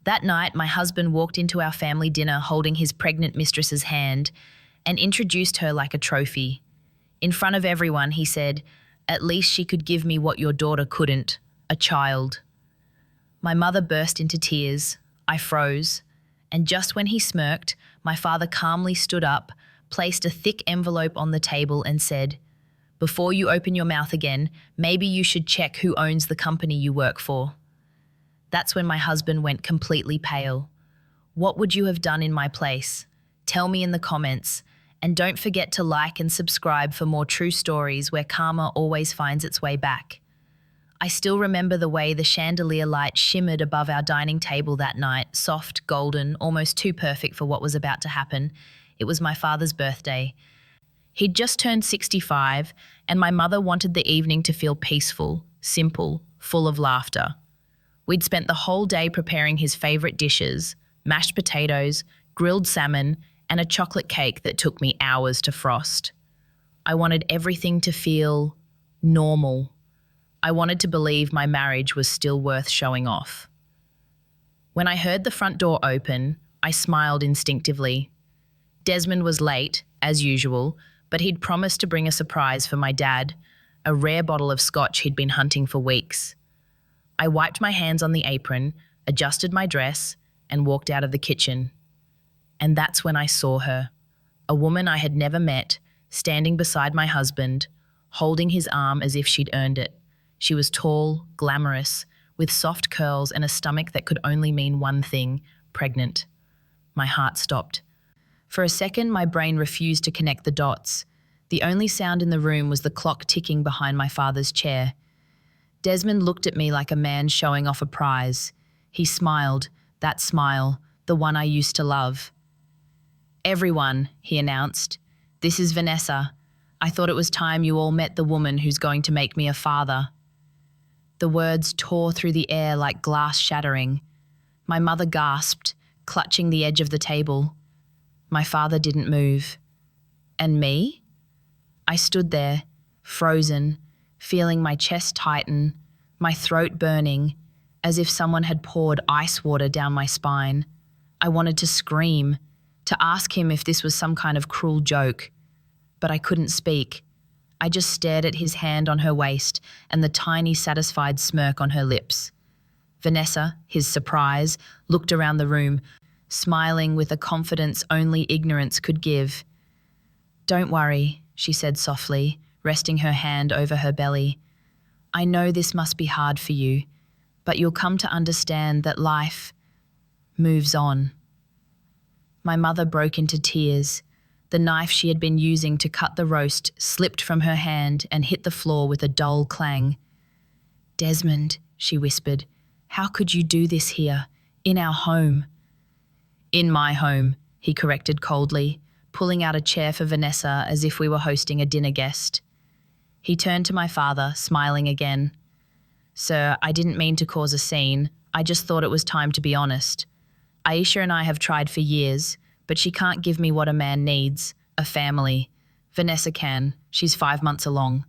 That night, my husband walked into our family dinner holding his pregnant mistress's hand and introduced her like a trophy. In front of everyone, he said, "At least she could give me what your daughter couldn't, a child." My mother burst into tears. I froze. And just when he smirked, my father calmly stood up, placed a thick envelope on the table and said, "Before you open your mouth again, maybe you should check who owns the company you work for." That's when my husband went completely pale. What would you have done in my place? Tell me in the comments. And don't forget to like and subscribe for more true stories where karma always finds its way back. I still remember the way the chandelier light shimmered above our dining table that night, soft, golden, almost too perfect for what was about to happen. It was my father's birthday. He'd just turned 65, and my mother wanted the evening to feel peaceful, simple, full of laughter. We'd spent the whole day preparing his favorite dishes, mashed potatoes, grilled salmon, and a chocolate cake that took me hours to frost. I wanted everything to feel normal. I wanted to believe my marriage was still worth showing off. When I heard the front door open, I smiled instinctively. Desmond was late, as usual, but he'd promised to bring a surprise for my dad, a rare bottle of scotch he'd been hunting for weeks. I wiped my hands on the apron, adjusted my dress, and walked out of the kitchen. And that's when I saw her, a woman I had never met, standing beside my husband, holding his arm as if she'd earned it. She was tall, glamorous, with soft curls and a stomach that could only mean one thing: pregnant. My heart stopped. For a second, my brain refused to connect the dots. The only sound in the room was the clock ticking behind my father's chair. Desmond looked at me like a man showing off a prize. He smiled, that smile, the one I used to love. "Everyone," he announced, "this is Vanessa. I thought it was time you all met the woman who's going to make me a father." The words tore through the air like glass shattering. My mother gasped, clutching the edge of the table. My father didn't move. And me? I stood there, frozen, feeling my chest tighten, my throat burning, as if someone had poured ice water down my spine. I wanted to scream, to ask him if this was some kind of cruel joke. But I couldn't speak. I just stared at his hand on her waist and the tiny, satisfied smirk on her lips. Vanessa, his surprise, looked around the room, smiling with a confidence only ignorance could give. "Don't worry," she said softly, resting her hand over her belly. "I know this must be hard for you, but you'll come to understand that life moves on." My mother broke into tears. The knife she had been using to cut the roast slipped from her hand and hit the floor with a dull clang. "Desmond," she whispered, "how could you do this here, in our home?" "In my home," he corrected coldly, pulling out a chair for Vanessa as if we were hosting a dinner guest. He turned to my father, smiling again. "Sir, I didn't mean to cause a scene. I just thought it was time to be honest. Aisha and I have tried for years, but she can't give me what a man needs, a family. Vanessa can. She's 5 months along."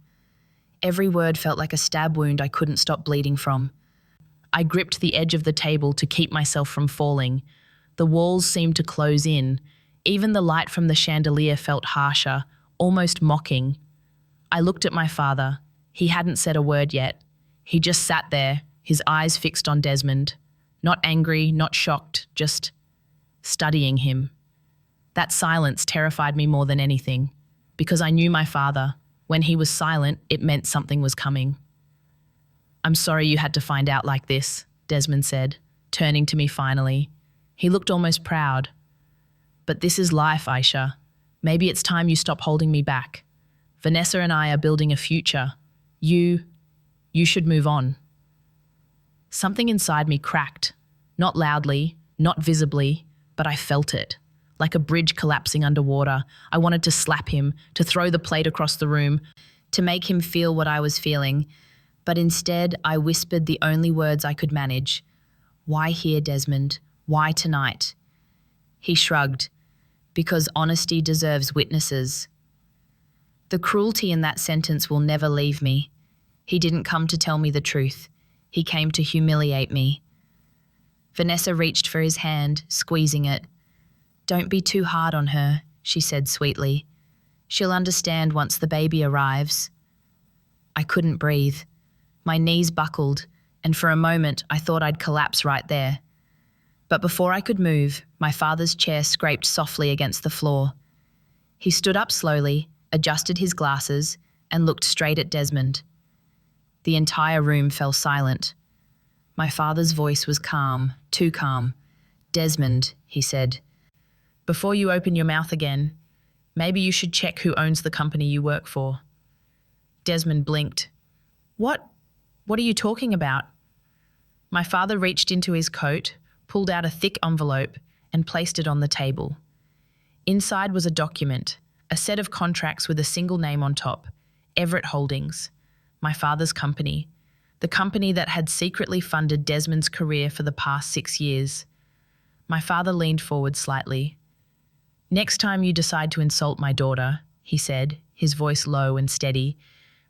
Every word felt like a stab wound I couldn't stop bleeding from. I gripped the edge of the table to keep myself from falling. The walls seemed to close in. Even the light from the chandelier felt harsher, almost mocking. I looked at my father. He hadn't said a word yet. He just sat there, his eyes fixed on Desmond. Not angry, not shocked, just studying him. That silence terrified me more than anything, because I knew my father. When he was silent, it meant something was coming. "I'm sorry you had to find out like this," Desmond said, turning to me finally. He looked almost proud. "But this is life, Aisha. Maybe it's time you stop holding me back. Vanessa and I are building a future. You should move on." Something inside me cracked. Not loudly, not visibly, but I felt it. Like a bridge collapsing underwater. I wanted to slap him, to throw the plate across the room, to make him feel what I was feeling. But instead, I whispered the only words I could manage. "Why here, Desmond? Why tonight?" He shrugged. "Because honesty deserves witnesses." The cruelty in that sentence will never leave me. He didn't come to tell me the truth. He came to humiliate me. Vanessa reached for his hand, squeezing it. "Don't be too hard on her," she said sweetly. "She'll understand once the baby arrives." I couldn't breathe. My knees buckled, and for a moment I thought I'd collapse right there. But before I could move, my father's chair scraped softly against the floor. He stood up slowly, adjusted his glasses, and looked straight at Desmond. The entire room fell silent. My father's voice was calm, too calm. "Desmond," he said, "before you open your mouth again, maybe you should check who owns the company you work for." Desmond blinked. What are you talking about?" My father reached into his coat, pulled out a thick envelope, and placed it on the table. Inside was a document, a set of contracts with a single name on top, Everett Holdings, my father's company, the company that had secretly funded Desmond's career for the past 6 years. My father leaned forward slightly. "Next time you decide to insult my daughter," he said, his voice low and steady,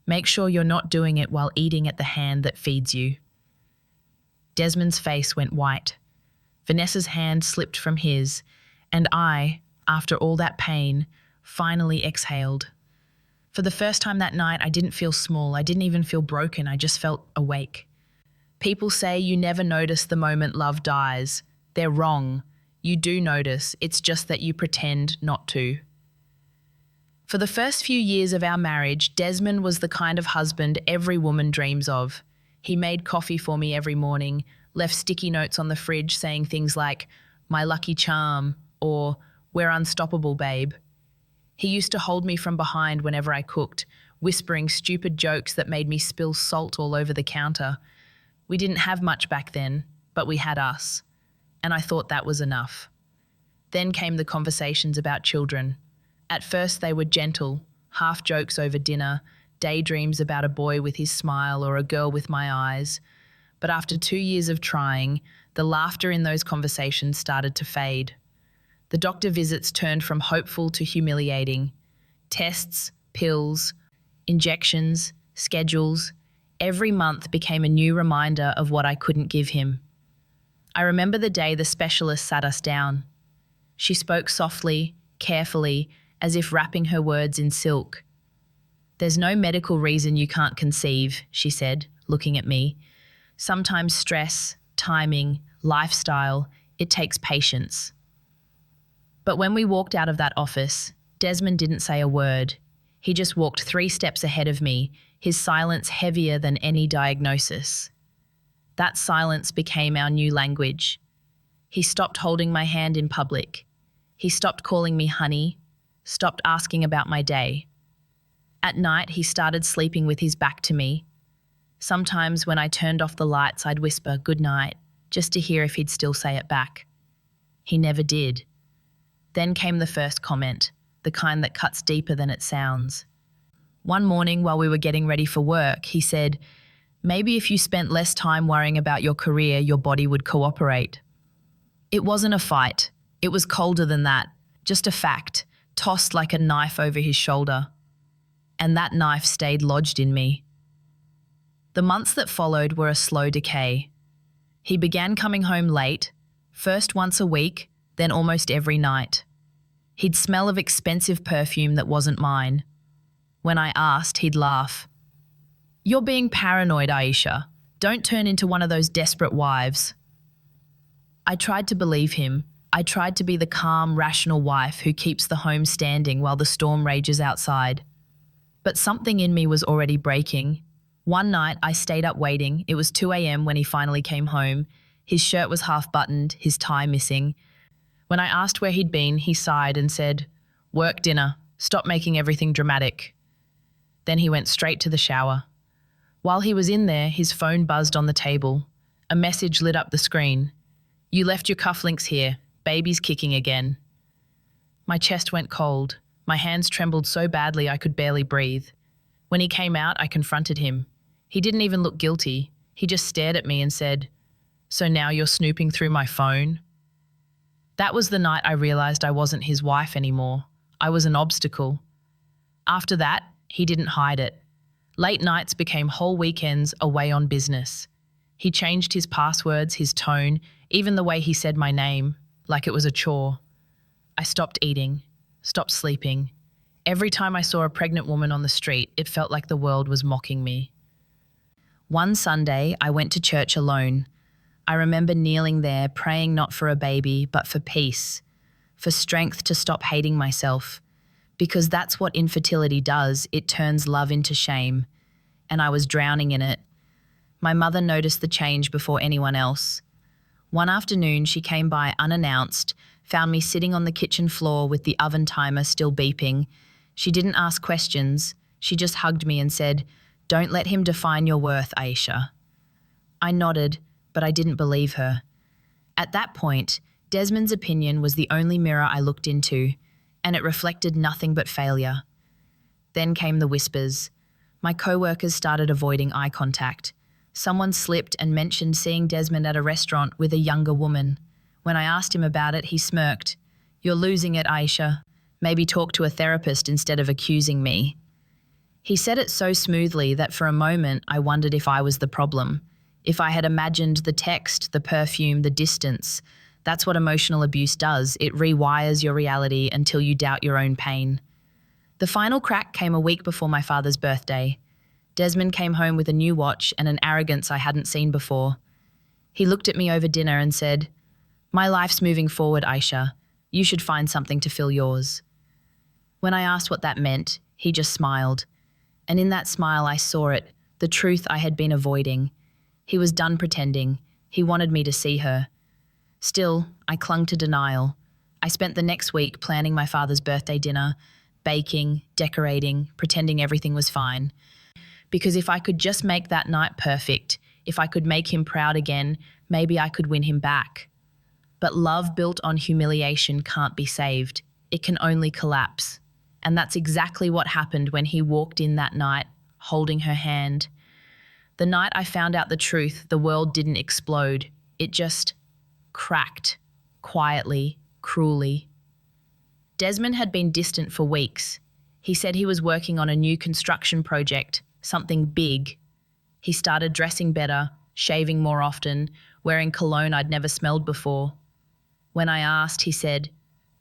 "make sure you're not doing it while eating at the hand that feeds you." Desmond's face went white. Vanessa's hand slipped from his, and I, after all that pain, finally exhaled. For the first time that night, I didn't feel small. I didn't even feel broken. I just felt awake. People say you never notice the moment love dies. They're wrong. You do notice. It's just that you pretend not to. For the first few years of our marriage, Desmond was the kind of husband every woman dreams of. He made coffee for me every morning, left sticky notes on the fridge saying things like, "My lucky charm," or "We're unstoppable, babe." He used to hold me from behind whenever I cooked, whispering stupid jokes that made me spill salt all over the counter. We didn't have much back then, but we had us. And I thought that was enough. Then came the conversations about children. At first they were gentle, half jokes over dinner, daydreams about a boy with his smile or a girl with my eyes. But after 2 years of trying, the laughter in those conversations started to fade. The doctor visits turned from hopeful to humiliating. Tests, pills, injections, schedules. Every month became a new reminder of what I couldn't give him. I remember the day the specialist sat us down. She spoke softly, carefully, as if wrapping her words in silk. "There's no medical reason you can't conceive," she said, looking at me. "Sometimes stress, timing, lifestyle, it takes patience." But when we walked out of that office, Desmond didn't say a word. He just walked 3 steps ahead of me, his silence heavier than any diagnosis. That silence became our new language. He stopped holding my hand in public. He stopped calling me honey, stopped asking about my day. At night, he started sleeping with his back to me. Sometimes when I turned off the lights, I'd whisper "good night," just to hear if he'd still say it back. He never did. Then came the first comment, the kind that cuts deeper than it sounds. One morning while we were getting ready for work, he said, "Maybe if you spent less time worrying about your career, your body would cooperate." It wasn't a fight. It was colder than that, just a fact, tossed like a knife over his shoulder. And that knife stayed lodged in me. The months that followed were a slow decay. He began coming home late, first once a week, then almost every night. He'd smell of expensive perfume that wasn't mine. When I asked, he'd laugh. "You're being paranoid, Aisha. Don't turn into one of those desperate wives." I tried to believe him. I tried to be the calm, rational wife who keeps the home standing while the storm rages outside. But something in me was already breaking. One night I stayed up waiting. It was 2 a.m. when he finally came home. His shirt was half buttoned, his tie missing. When I asked where he'd been, he sighed and said, "Work dinner. Stop making everything dramatic." Then he went straight to the shower. While he was in there, his phone buzzed on the table. A message lit up the screen. "You left your cufflinks here. Baby's kicking again." My chest went cold. My hands trembled so badly I could barely breathe. When he came out, I confronted him. He didn't even look guilty. He just stared at me and said, "So now you're snooping through my phone?" That was the night I realized I wasn't his wife anymore. I was an obstacle. After that, he didn't hide it. Late nights became whole weekends away on business. He changed his passwords, his tone. Even the way he said my name, like it was a chore. I stopped eating, stopped sleeping. Every time I saw a pregnant woman on the street, it felt like the world was mocking me. One Sunday, I went to church alone. I remember kneeling there, praying not for a baby, but for peace, for strength to stop hating myself. Because that's what infertility does, it turns love into shame. And I was drowning in it. My mother noticed the change before anyone else. One afternoon, she came by unannounced, found me sitting on the kitchen floor with the oven timer still beeping. She didn't ask questions. She just hugged me and said, "Don't let him define your worth, Aisha." I nodded, but I didn't believe her. At that point, Desmond's opinion was the only mirror I looked into, and it reflected nothing but failure. Then came the whispers. My co-workers started avoiding eye contact. Someone slipped and mentioned seeing Desmond at a restaurant with a younger woman. When I asked him about it, he smirked. "You're losing it, Aisha. Maybe talk to a therapist instead of accusing me." He said it so smoothly that for a moment I wondered if I was the problem. If I had imagined the text, the perfume, the distance. That's what emotional abuse does. It rewires your reality until you doubt your own pain. The final crack came a week before my father's birthday. Desmond came home with a new watch and an arrogance I hadn't seen before. He looked at me over dinner and said, "My life's moving forward, Aisha. You should find something to fill yours." When I asked what that meant, he just smiled. And in that smile I saw it, the truth I had been avoiding. He was done pretending. He wanted me to see her. Still, I clung to denial. I spent the next week planning my father's birthday dinner, baking, decorating, pretending everything was fine. Because if I could just make that night perfect, if I could make him proud again, maybe I could win him back. But love built on humiliation can't be saved. It can only collapse. And that's exactly what happened when he walked in that night, holding her hand. The night I found out the truth, the world didn't explode. It just cracked, quietly, cruelly. Desmond had been distant for weeks. He said he was working on a new construction project, something big. He started dressing better, shaving more often, wearing cologne I'd never smelled before. When I asked, he said,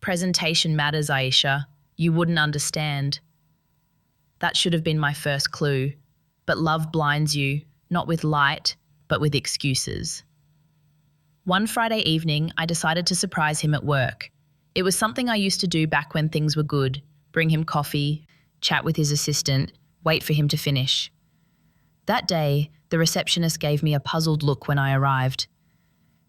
"Presentation matters, Aisha. You wouldn't understand." That should have been my first clue. But love blinds you, not with light, but with excuses. One Friday evening, I decided to surprise him at work. It was something I used to do back when things were good. Bring him coffee, chat with his assistant, wait for him to finish. That day, the receptionist gave me a puzzled look when I arrived.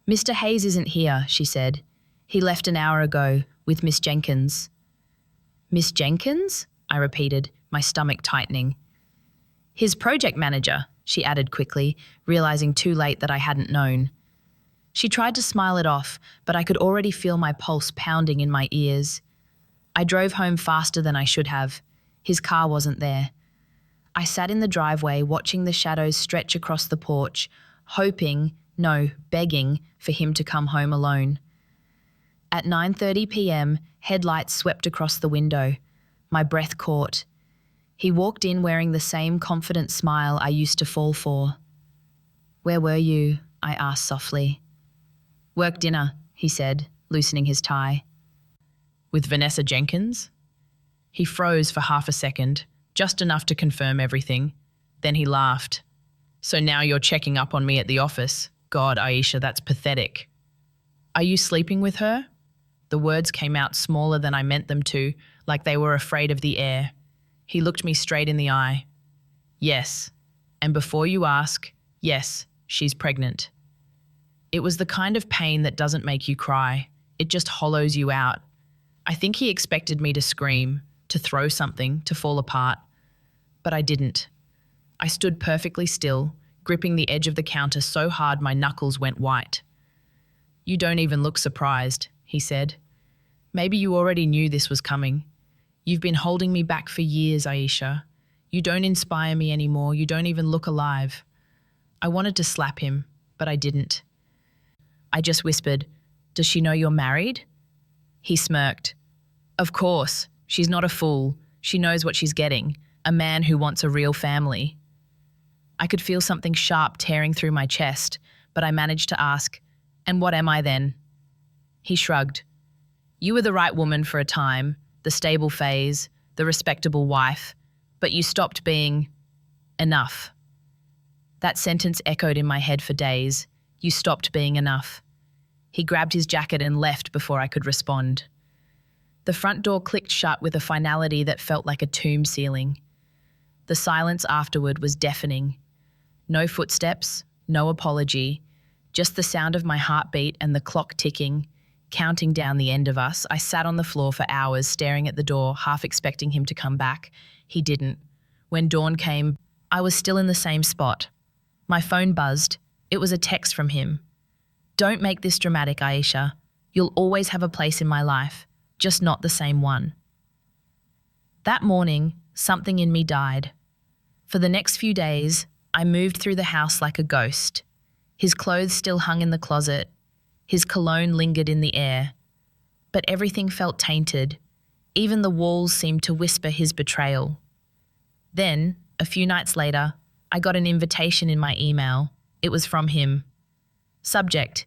"Mr. Hayes isn't here," she said. "He left an hour ago with Miss Jenkins." "Miss Jenkins?" I repeated, my stomach tightening. "His project manager," she added quickly, realizing too late that I hadn't known. She tried to smile it off, but I could already feel my pulse pounding in my ears. I drove home faster than I should have. His car wasn't there. I sat in the driveway watching the shadows stretch across the porch, hoping, no, begging, for him to come home alone. At 9:30 p.m, headlights swept across the window. My breath caught. He walked in wearing the same confident smile I used to fall for. "Where were you?" I asked softly. "Work dinner," he said, loosening his tie. "With Vanessa Jenkins?" He froze for half a second, just enough to confirm everything. Then he laughed. "So now you're checking up on me at the office? God, Aisha, that's pathetic." "Are you sleeping with her?" The words came out smaller than I meant them to, like they were afraid of the air. He looked me straight in the eye. "Yes. And before you ask, yes, she's pregnant." It was the kind of pain that doesn't make you cry. It just hollows you out. I think he expected me to scream, to throw something, to fall apart. But I didn't. I stood perfectly still, gripping the edge of the counter so hard my knuckles went white. "You don't even look surprised," he said. "Maybe you already knew this was coming. You've been holding me back for years, Aisha. You don't inspire me anymore. You don't even look alive." I wanted to slap him, but I didn't. I just whispered, "Does she know you're married?" He smirked. "Of course. She's not a fool. She knows what she's getting. A man who wants a real family." I could feel something sharp tearing through my chest, but I managed to ask, And what am I then? He shrugged. You were the right woman for a time, the stable phase, the respectable wife, but you stopped being enough. That sentence echoed in my head for days. You stopped being enough. He grabbed his jacket and left before I could respond. The front door clicked shut with a finality that felt like a tomb ceiling. The silence afterward was deafening. No footsteps, no apology, just the sound of my heartbeat and the clock ticking, counting down the end of us. I sat on the floor for hours staring at the door, half expecting him to come back. He didn't. When dawn came, I was still in the same spot. My phone buzzed. It was a text from him. Don't make this dramatic, Aisha. You'll always have a place in my life, just not the same one. That morning, something in me died. For the next few days, I moved through the house like a ghost. His clothes still hung in the closet. His cologne lingered in the air. But everything felt tainted. Even the walls seemed to whisper his betrayal. Then, a few nights later, I got an invitation in my email. It was from him. Subject: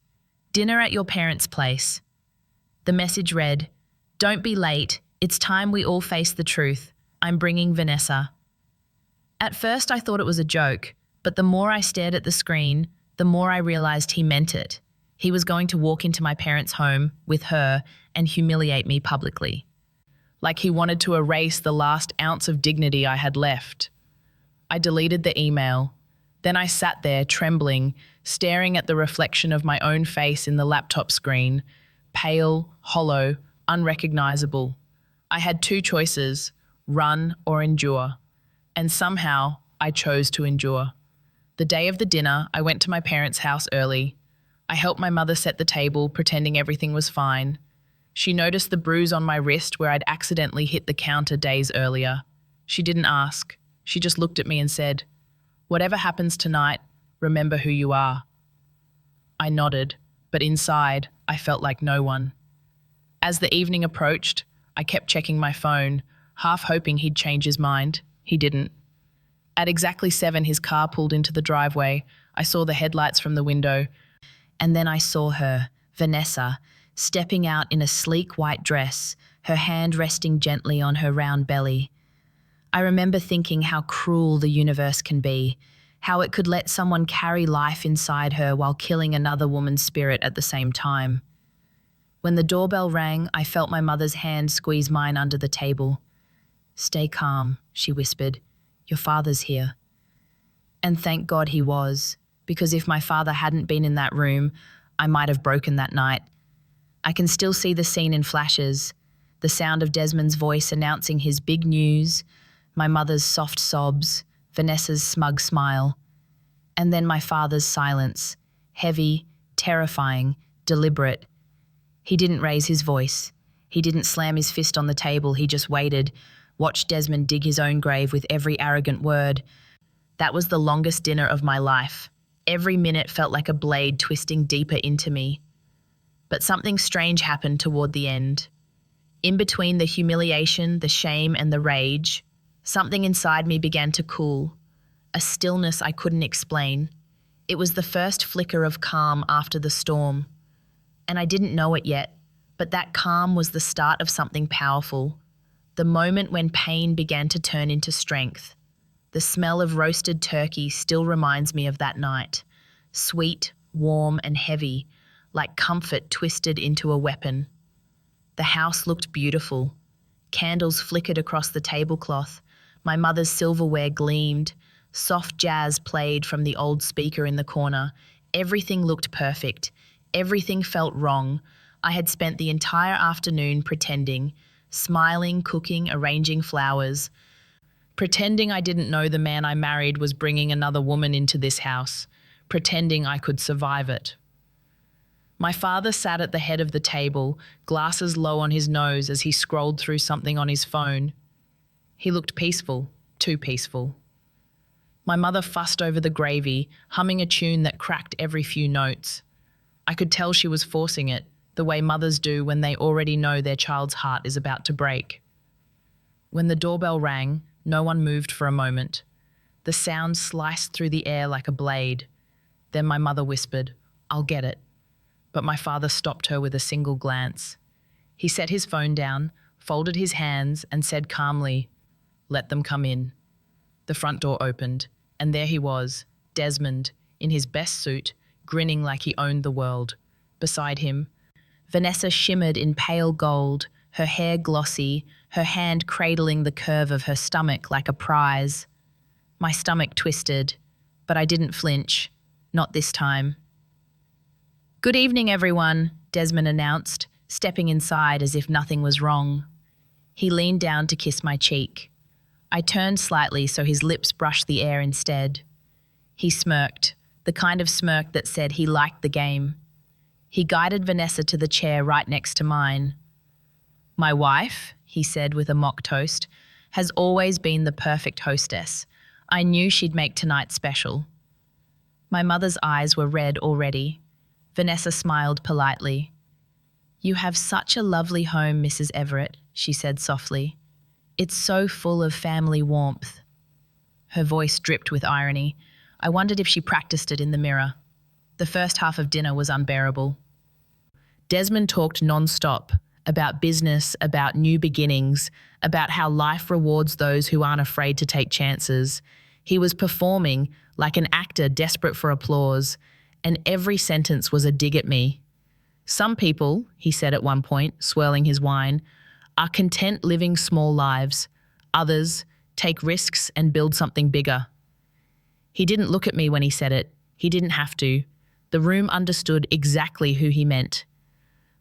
dinner at your parents' place. The message read, don't be late. It's time we all face the truth. I'm bringing Vanessa. At first I thought it was a joke, but the more I stared at the screen, the more I realized he meant it. He was going to walk into my parents' home with her and humiliate me publicly. Like he wanted to erase the last ounce of dignity I had left. I deleted the email. Then I sat there trembling, staring at the reflection of my own face in the laptop screen, pale, hollow, unrecognizable. I had two choices, run or endure. And somehow I chose to endure. The day of the dinner, I went to my parents' house early. I helped my mother set the table, pretending everything was fine. She noticed the bruise on my wrist where I'd accidentally hit the counter days earlier. She didn't ask. She just looked at me and said, whatever happens tonight, remember who you are. I nodded, but inside, I felt like no one. As the evening approached, I kept checking my phone, half hoping he'd change his mind. He didn't. At exactly 7, his car pulled into the driveway. I saw the headlights from the window. And then I saw her, Vanessa, stepping out in a sleek white dress, her hand resting gently on her round belly. I remember thinking how cruel the universe can be, how it could let someone carry life inside her while killing another woman's spirit at the same time. When the doorbell rang, I felt my mother's hand squeeze mine under the table. Stay calm, she whispered. Your father's here. And thank God he was, because if my father hadn't been in that room, I might have broken that night. I can still see the scene in flashes, the sound of Desmond's voice announcing his big news, my mother's soft sobs, Vanessa's smug smile, and then my father's silence, heavy, terrifying, deliberate. He didn't raise his voice. He didn't slam his fist on the table. He just waited, watched Desmond dig his own grave with every arrogant word. That was the longest dinner of my life. Every minute felt like a blade twisting deeper into me. But something strange happened toward the end. In between the humiliation, the shame, and the rage, something inside me began to cool, a stillness I couldn't explain. It was the first flicker of calm after the storm. And I didn't know it yet, but that calm was the start of something powerful. The moment when pain began to turn into strength. The smell of roasted turkey still reminds me of that night. Sweet, warm, and heavy, like comfort twisted into a weapon. The house looked beautiful. Candles flickered across the tablecloth. My mother's silverware gleamed. Soft jazz played from the old speaker in the corner. Everything looked perfect. Everything felt wrong. I had spent the entire afternoon pretending, smiling, cooking, arranging flowers, pretending I didn't know the man I married was bringing another woman into this house, pretending I could survive it. My father sat at the head of the table, glasses low on his nose as he scrolled through something on his phone. He looked peaceful, too peaceful. My mother fussed over the gravy, humming a tune that cracked every few notes. I could tell she was forcing it, the way mothers do when they already know their child's heart is about to break. When the doorbell rang, no one moved for a moment. The sound sliced through the air like a blade. Then my mother whispered, "I'll get it." But my father stopped her with a single glance. He set his phone down, folded his hands, and said calmly, "Let them come in." The front door opened, and there he was, Desmond, in his best suit, grinning like he owned the world. Beside him, Vanessa shimmered in pale gold, her hair glossy, her hand cradling the curve of her stomach like a prize. My stomach twisted, but I didn't flinch. Not this time. "Good evening, everyone," Desmond announced, stepping inside as if nothing was wrong. He leaned down to kiss my cheek. I turned slightly so his lips brushed the air instead. He smirked, the kind of smirk that said he liked the game. He guided Vanessa to the chair right next to mine. "My wife," he said with a mock toast, "has always been the perfect hostess. I knew she'd make tonight special." My mother's eyes were red already. Vanessa smiled politely. "You have such a lovely home, Mrs. Everett," she said softly. "It's so full of family warmth." Her voice dripped with irony. I wondered if she practiced it in the mirror. The first half of dinner was unbearable. Desmond talked non-stop, about business, about new beginnings, about how life rewards those who aren't afraid to take chances. He was performing like an actor desperate for applause, and every sentence was a dig at me. "Some people," he said at one point, swirling his wine, "are content living small lives. Others take risks and build something bigger." He didn't look at me when he said it. He didn't have to. The room understood exactly who he meant.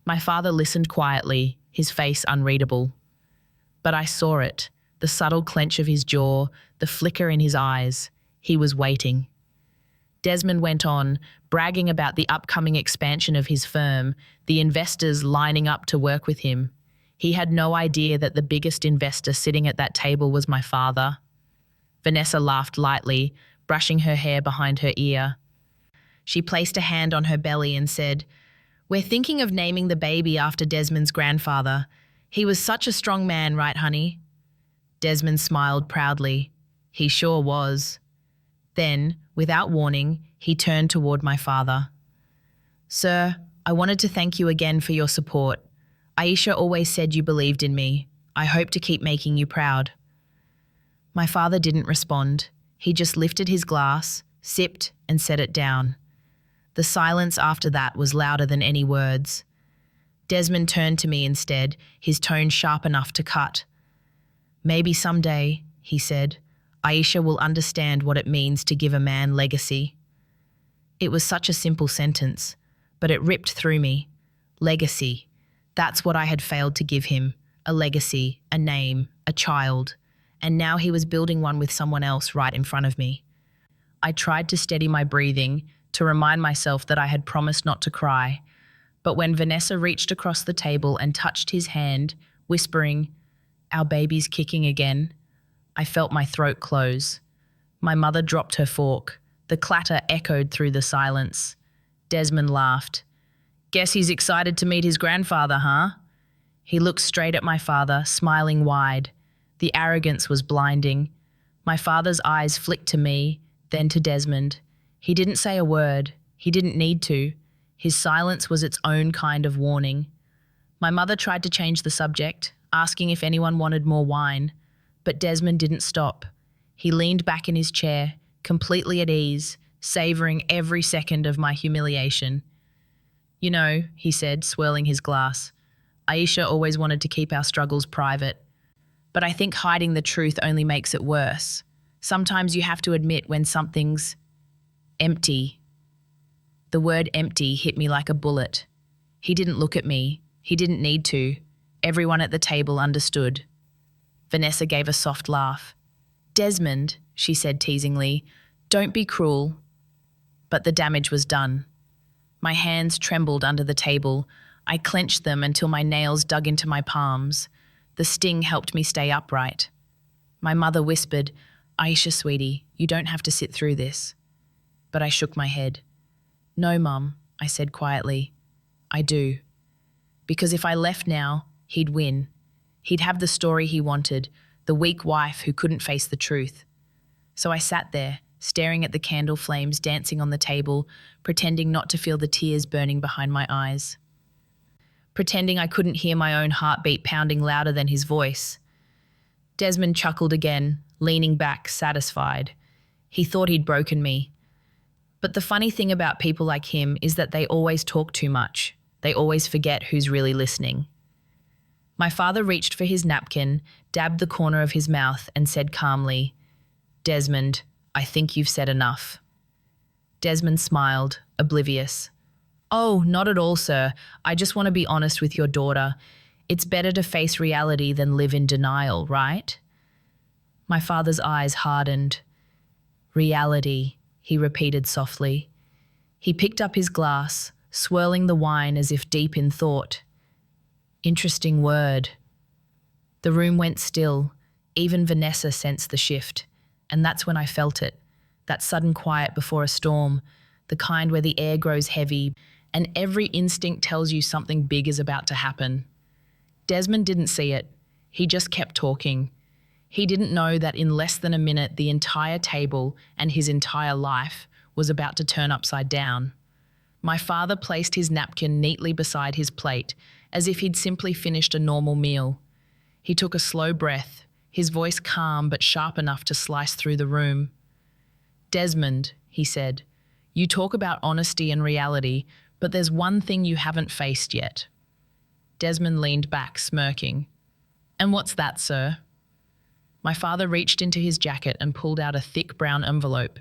My father listened quietly, his face unreadable. But I saw it, the subtle clench of his jaw, the flicker in his eyes. He was waiting. Desmond went on, bragging about the upcoming expansion of his firm, the investors lining up to work with him. He had no idea that the biggest investor sitting at that table was my father. Vanessa laughed lightly, brushing her hair behind her ear. She placed a hand on her belly and said, "We're thinking of naming the baby after Desmond's grandfather. He was such a strong man, right, honey?" Desmond smiled proudly. He sure was. Then, without warning, he turned toward my father. "Sir, I wanted to thank you again for your support. Aisha always said you believed in me. I hope to keep making you proud." My father didn't respond. He just lifted his glass, sipped, and set it down. The silence after that was louder than any words. Desmond turned to me instead, his tone sharp enough to cut. "Maybe someday," he said, "Aisha will understand what it means to give a man legacy." It was such a simple sentence, but it ripped through me. Legacy. That's what I had failed to give him. A legacy, a name, a child. And now he was building one with someone else right in front of me. I tried to steady my breathing, to remind myself that I had promised not to cry. But when Vanessa reached across the table and touched his hand, whispering, "Our baby's kicking again," I felt my throat close. My mother dropped her fork. The clatter echoed through the silence. Desmond laughed. "Guess he's excited to meet his grandfather, huh?" He looked straight at my father, smiling wide. The arrogance was blinding. My father's eyes flicked to me, then to Desmond. He didn't say a word. He didn't need to. His silence was its own kind of warning. My mother tried to change the subject, asking if anyone wanted more wine. But Desmond didn't stop. He leaned back in his chair, completely at ease, savoring every second of my humiliation. "You know," he said, swirling his glass, "Aisha always wanted to keep our struggles private. But I think hiding the truth only makes it worse. Sometimes you have to admit when something's empty." The word empty hit me like a bullet. He didn't look at me. He didn't need to. Everyone at the table understood. Vanessa gave a soft laugh. "Desmond," she said teasingly, "don't be cruel." But the damage was done. My hands trembled under the table. I clenched them until my nails dug into my palms. The sting helped me stay upright. My mother whispered, "Aisha, sweetie, you don't have to sit through this." But I shook my head. "No, Mum," I said quietly. "I do. Because if I left now, he'd win. He'd have the story he wanted, the weak wife who couldn't face the truth." So I sat there, staring at the candle flames dancing on the table, pretending not to feel the tears burning behind my eyes. Pretending I couldn't hear my own heartbeat pounding louder than his voice. Desmond chuckled again, leaning back, satisfied. He thought he'd broken me. But the funny thing about people like him is that they always talk too much. They always forget who's really listening. My father reached for his napkin, dabbed the corner of his mouth, and said calmly, "Desmond, I think you've said enough." Desmond smiled, oblivious. "Oh, not at all, sir. I just want to be honest with your daughter. It's better to face reality than live in denial, right?" My father's eyes hardened. "Reality," he repeated softly. He picked up his glass, swirling the wine as if deep in thought. Interesting word. The room went still. Even Vanessa sensed the shift. And that's when I felt it. That sudden quiet before a storm, the kind where the air grows heavy and every instinct tells you something big is about to happen. Desmond didn't see it. He just kept talking. He didn't know that in less than a minute, the entire table and his entire life was about to turn upside down. My father placed his napkin neatly beside his plate, as if he'd simply finished a normal meal. He took a slow breath, his voice calm but sharp enough to slice through the room. "Desmond," he said, "you talk about honesty and reality, but there's one thing you haven't faced yet." Desmond leaned back, smirking. "And what's that, sir?" My father reached into his jacket and pulled out a thick brown envelope.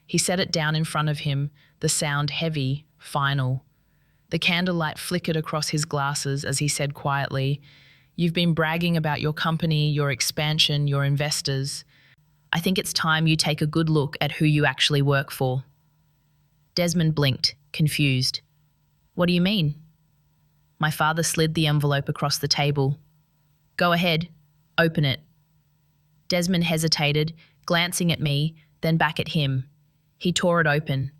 He set it down in front of him, the sound heavy, final. The candlelight flickered across his glasses as he said quietly, "You've been bragging about your company, your expansion, your investors. I think it's time you take a good look at who you actually work for." Desmond blinked, confused. "What do you mean?" My father slid the envelope across the table. "Go ahead, open it." Desmond hesitated, glancing at me, then back at him. He tore it open.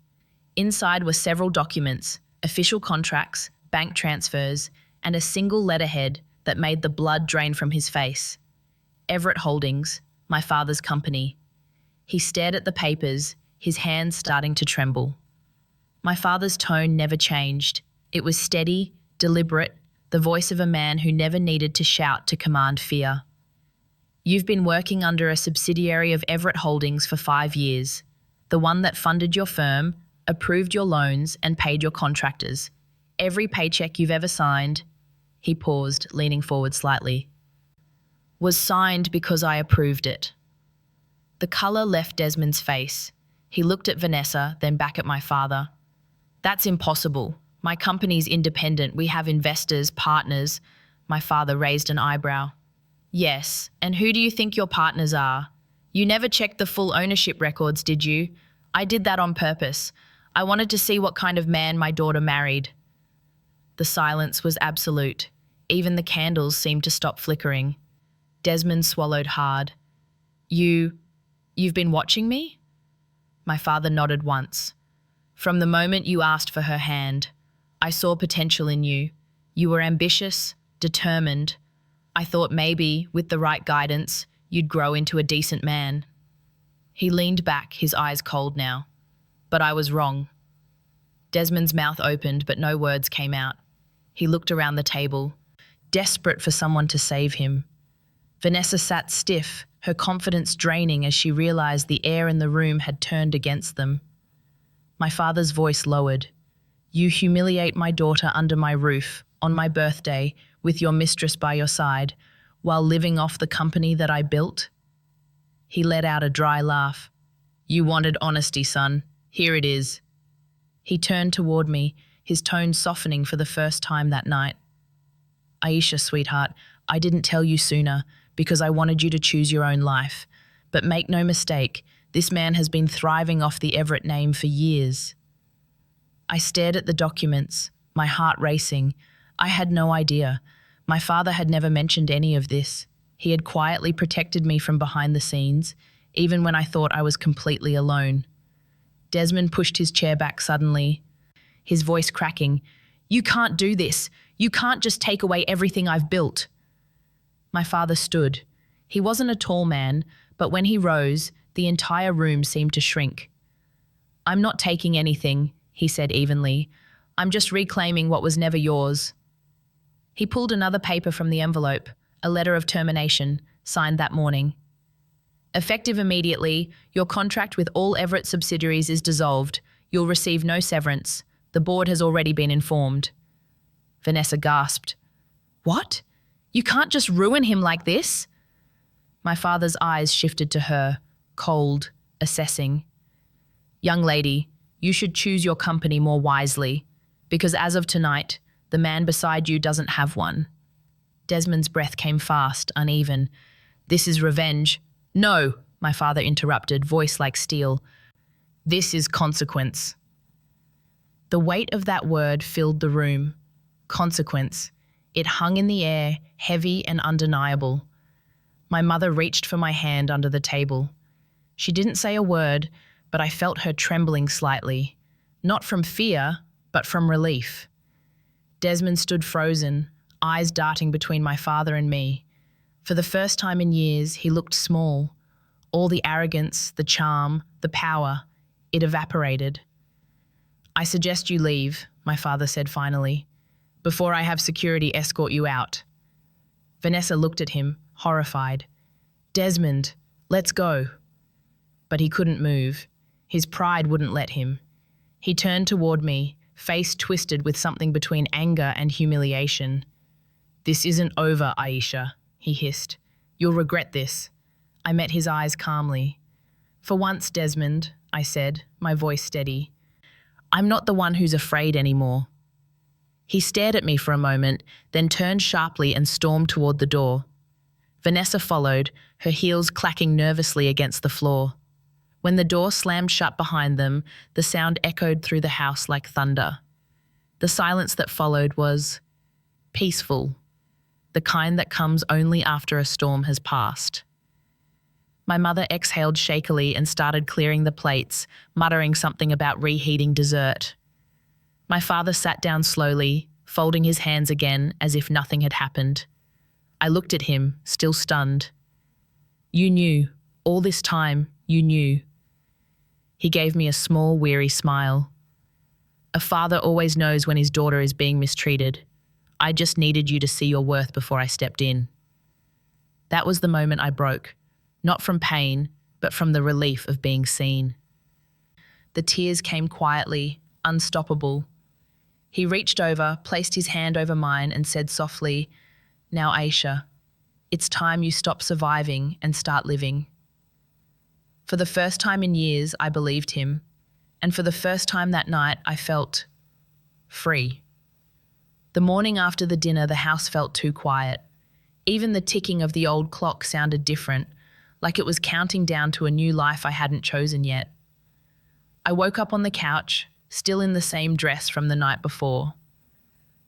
Inside were several documents, official contracts, bank transfers, and a single letterhead that made the blood drain from his face. Everett Holdings, my father's company. He stared at the papers, his hands starting to tremble. My father's tone never changed. It was steady, deliberate, the voice of a man who never needed to shout to command fear. "You've been working under a subsidiary of Everett Holdings for 5 years, the one that funded your firm, approved your loans, and paid your contractors. Every paycheck you've ever signed," he paused, leaning forward slightly, "was signed because I approved it." The colour left Desmond's face. He looked at Vanessa, then back at my father. "That's impossible. My company's independent. We have investors, partners." My father raised an eyebrow. "Yes, and who do you think your partners are? You never checked the full ownership records, did you? I did that on purpose. I wanted to see what kind of man my daughter married." The silence was absolute. Even the candles seemed to stop flickering. Desmond swallowed hard. You've been watching me?" My father nodded once. "From the moment you asked for her hand, I saw potential in you. You were ambitious, determined. I thought maybe, with the right guidance, you'd grow into a decent man." He leaned back, his eyes cold now. "But I was wrong." Desmond's mouth opened, but no words came out. He looked around the table, desperate for someone to save him. Vanessa sat stiff, her confidence draining as she realized the air in the room had turned against them. My father's voice lowered. "You humiliate my daughter under my roof, on my birthday, with your mistress by your side, while living off the company that I built?" He let out a dry laugh. "You wanted honesty, son. Here it is." He turned toward me, his tone softening for the first time that night. "Aisha, sweetheart, I didn't tell you sooner because I wanted you to choose your own life. But make no mistake, this man has been thriving off the Everett name for years." I stared at the documents, my heart racing. I had no idea. My father had never mentioned any of this. He had quietly protected me from behind the scenes, even when I thought I was completely alone. Desmond pushed his chair back suddenly, his voice cracking. "You can't do this. You can't just take away everything I've built." My father stood. He wasn't a tall man, but when he rose, The entire room seemed to shrink. "I'm not taking anything," he said evenly. "I'm just reclaiming what was never yours." He pulled another paper from the envelope, a letter of termination, signed that morning. "Effective immediately, your contract with all Everett subsidiaries is dissolved. You'll receive no severance. The board has already been informed." Vanessa gasped. "What? You can't just ruin him like this?" My father's eyes shifted to her, cold, assessing. "Young lady, you should choose your company more wisely, because as of tonight, the man beside you doesn't have one." Desmond's breath came fast, uneven. "This is revenge." "No," my father interrupted, voice like steel. "This is consequence." The weight of that word filled the room. Consequence. It hung in the air, heavy and undeniable. My mother reached for my hand under the table. She didn't say a word, but I felt her trembling slightly. Not from fear, but from relief. Desmond stood frozen, eyes darting between my father and me. For the first time in years, he looked small. All the arrogance, the charm, the power, it evaporated. "I suggest you leave," my father said finally, "before I have security escort you out." Vanessa looked at him, horrified. "Desmond, let's go." But he couldn't move. His pride wouldn't let him. He turned toward me, face twisted with something between anger and humiliation. "This isn't over, Aisha," he hissed. "You'll regret this." I met his eyes calmly. "For once, Desmond," I said, my voice steady. "I'm not the one who's afraid anymore." He stared at me for a moment, then turned sharply and stormed toward the door. Vanessa followed, her heels clacking nervously against the floor. When the door slammed shut behind them, the sound echoed through the house like thunder. The silence that followed was peaceful, the kind that comes only after a storm has passed. My mother exhaled shakily and started clearing the plates, muttering something about reheating dessert. My father sat down slowly, folding his hands again as if nothing had happened. I looked at him, still stunned. "You knew. All this time, you knew." He gave me a small, weary smile. "A father always knows when his daughter is being mistreated. I just needed you to see your worth before I stepped in." That was the moment I broke, not from pain, but from the relief of being seen. The tears came quietly, unstoppable. He reached over, placed his hand over mine and said softly, "Now, Aisha, it's time you stop surviving and start living." For the first time in years, I believed him, and for the first time that night, I felt free. The morning after the dinner, the house felt too quiet. Even the ticking of the old clock sounded different, like it was counting down to a new life I hadn't chosen yet. I woke up on the couch, still in the same dress from the night before.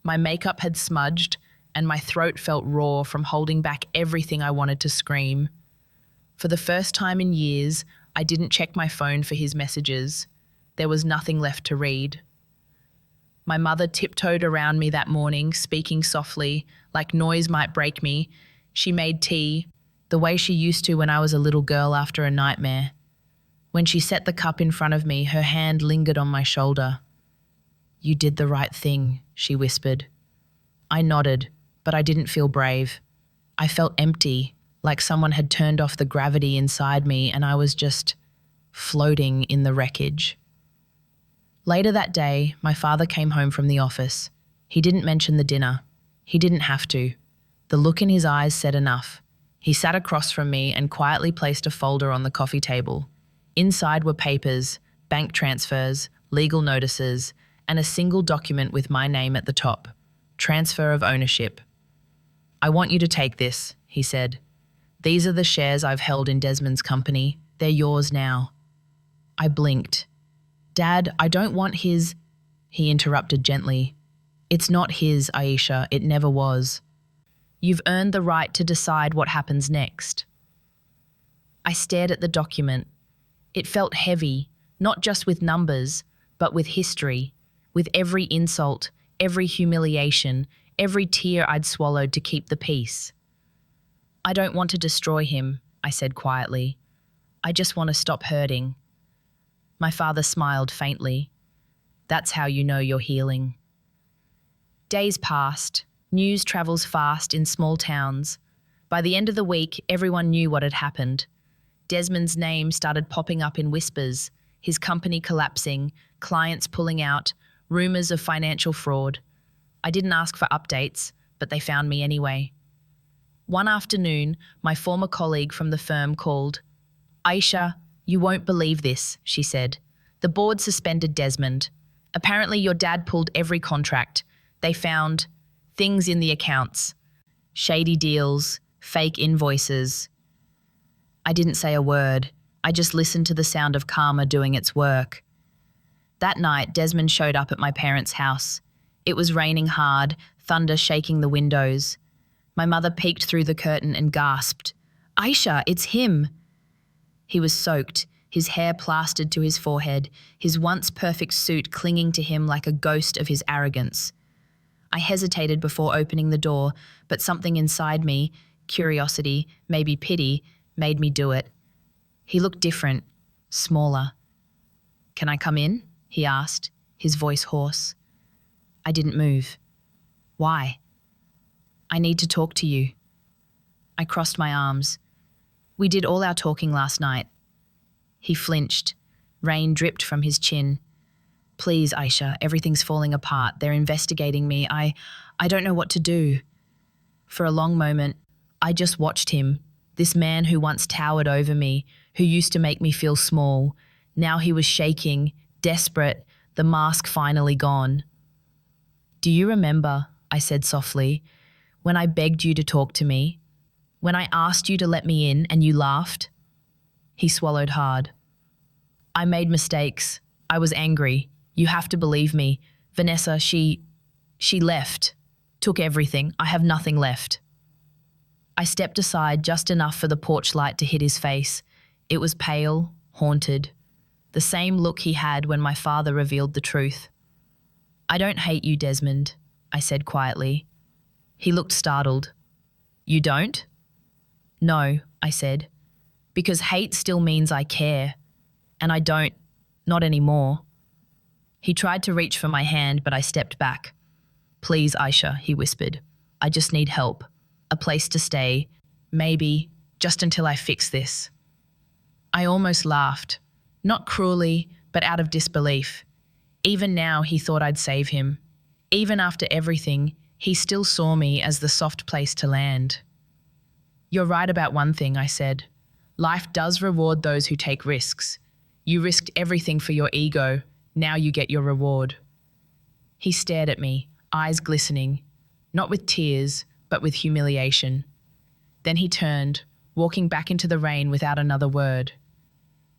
My makeup had smudged, and my throat felt raw from holding back everything I wanted to scream. For the first time in years, I didn't check my phone for his messages. There was nothing left to read. My mother tiptoed around me that morning, speaking softly, like noise might break me. She made tea, the way she used to when I was a little girl after a nightmare. When she set the cup in front of me, her hand lingered on my shoulder. "You did the right thing," she whispered. I nodded, but I didn't feel brave. I felt empty, like someone had turned off the gravity inside me and I was just floating in the wreckage. Later that day, my father came home from the office. He didn't mention the dinner. He didn't have to. The look in his eyes said enough. He sat across from me and quietly placed a folder on the coffee table. Inside were papers, bank transfers, legal notices, and a single document with my name at the top. Transfer of ownership. "I want you to take this," he said. "These are the shares I've held in Desmond's company. They're yours now." I blinked. "Dad, I don't want his—" He interrupted gently. "It's not his, Aisha. It never was. You've earned the right to decide what happens next." I stared at the document. It felt heavy, not just with numbers, but with history, with every insult, every humiliation, every tear I'd swallowed to keep the peace. "I don't want to destroy him," I said quietly. I just want to stop hurting. My father smiled faintly. That's how you know you're healing. Days passed. News travels fast in small towns. By the end of the week, everyone knew what had happened. Desmond's name started popping up in whispers, his company collapsing, clients pulling out, rumors of financial fraud. I didn't ask for updates, but they found me anyway. One afternoon, my former colleague from the firm called. "Aisha, you won't believe this," she said. "The board suspended Desmond. Apparently your dad pulled every contract. They found things in the accounts. Shady deals, fake invoices." I didn't say a word. I just listened to the sound of karma doing its work. That night, Desmond showed up at my parents' house. It was raining hard, thunder shaking the windows. My mother peeked through the curtain and gasped, "Aisha, it's him." He was soaked, his hair plastered to his forehead, his once perfect suit clinging to him like a ghost of his arrogance. I hesitated before opening the door, but something inside me, curiosity, maybe pity, made me do it. He looked different, smaller. "Can I come in?" he asked, his voice hoarse. I didn't move. "Why?" "I need to talk to you." I crossed my arms. "We did all our talking last night." He flinched. Rain dripped from his chin. "Please, Aisha, everything's falling apart. They're investigating me. I don't know what to do." For a long moment, I just watched him, this man who once towered over me, who used to make me feel small. Now he was shaking, desperate, the mask finally gone. "Do you remember," I said softly, "when I begged you to talk to me? When I asked you to let me in and you laughed?" He swallowed hard. "I made mistakes. I was angry. You have to believe me. Vanessa, she left. Took everything. I have nothing left." I stepped aside just enough for the porch light to hit his face. It was pale, haunted. The same look he had when my father revealed the truth. "I don't hate you, Desmond," I said quietly. He looked startled. "You don't?" "No," I said, "because hate still means I care. And I don't, not anymore." He tried to reach for my hand, but I stepped back. "Please, Aisha," he whispered. "I just need help. A place to stay. Maybe, just until I fix this." I almost laughed. Not cruelly, but out of disbelief. Even now, he thought I'd save him. Even after everything, he still saw me as the soft place to land. "You're right about one thing," I said. "Life does reward those who take risks. You risked everything for your ego. Now you get your reward." He stared at me, eyes glistening, not with tears, but with humiliation. Then he turned, walking back into the rain without another word.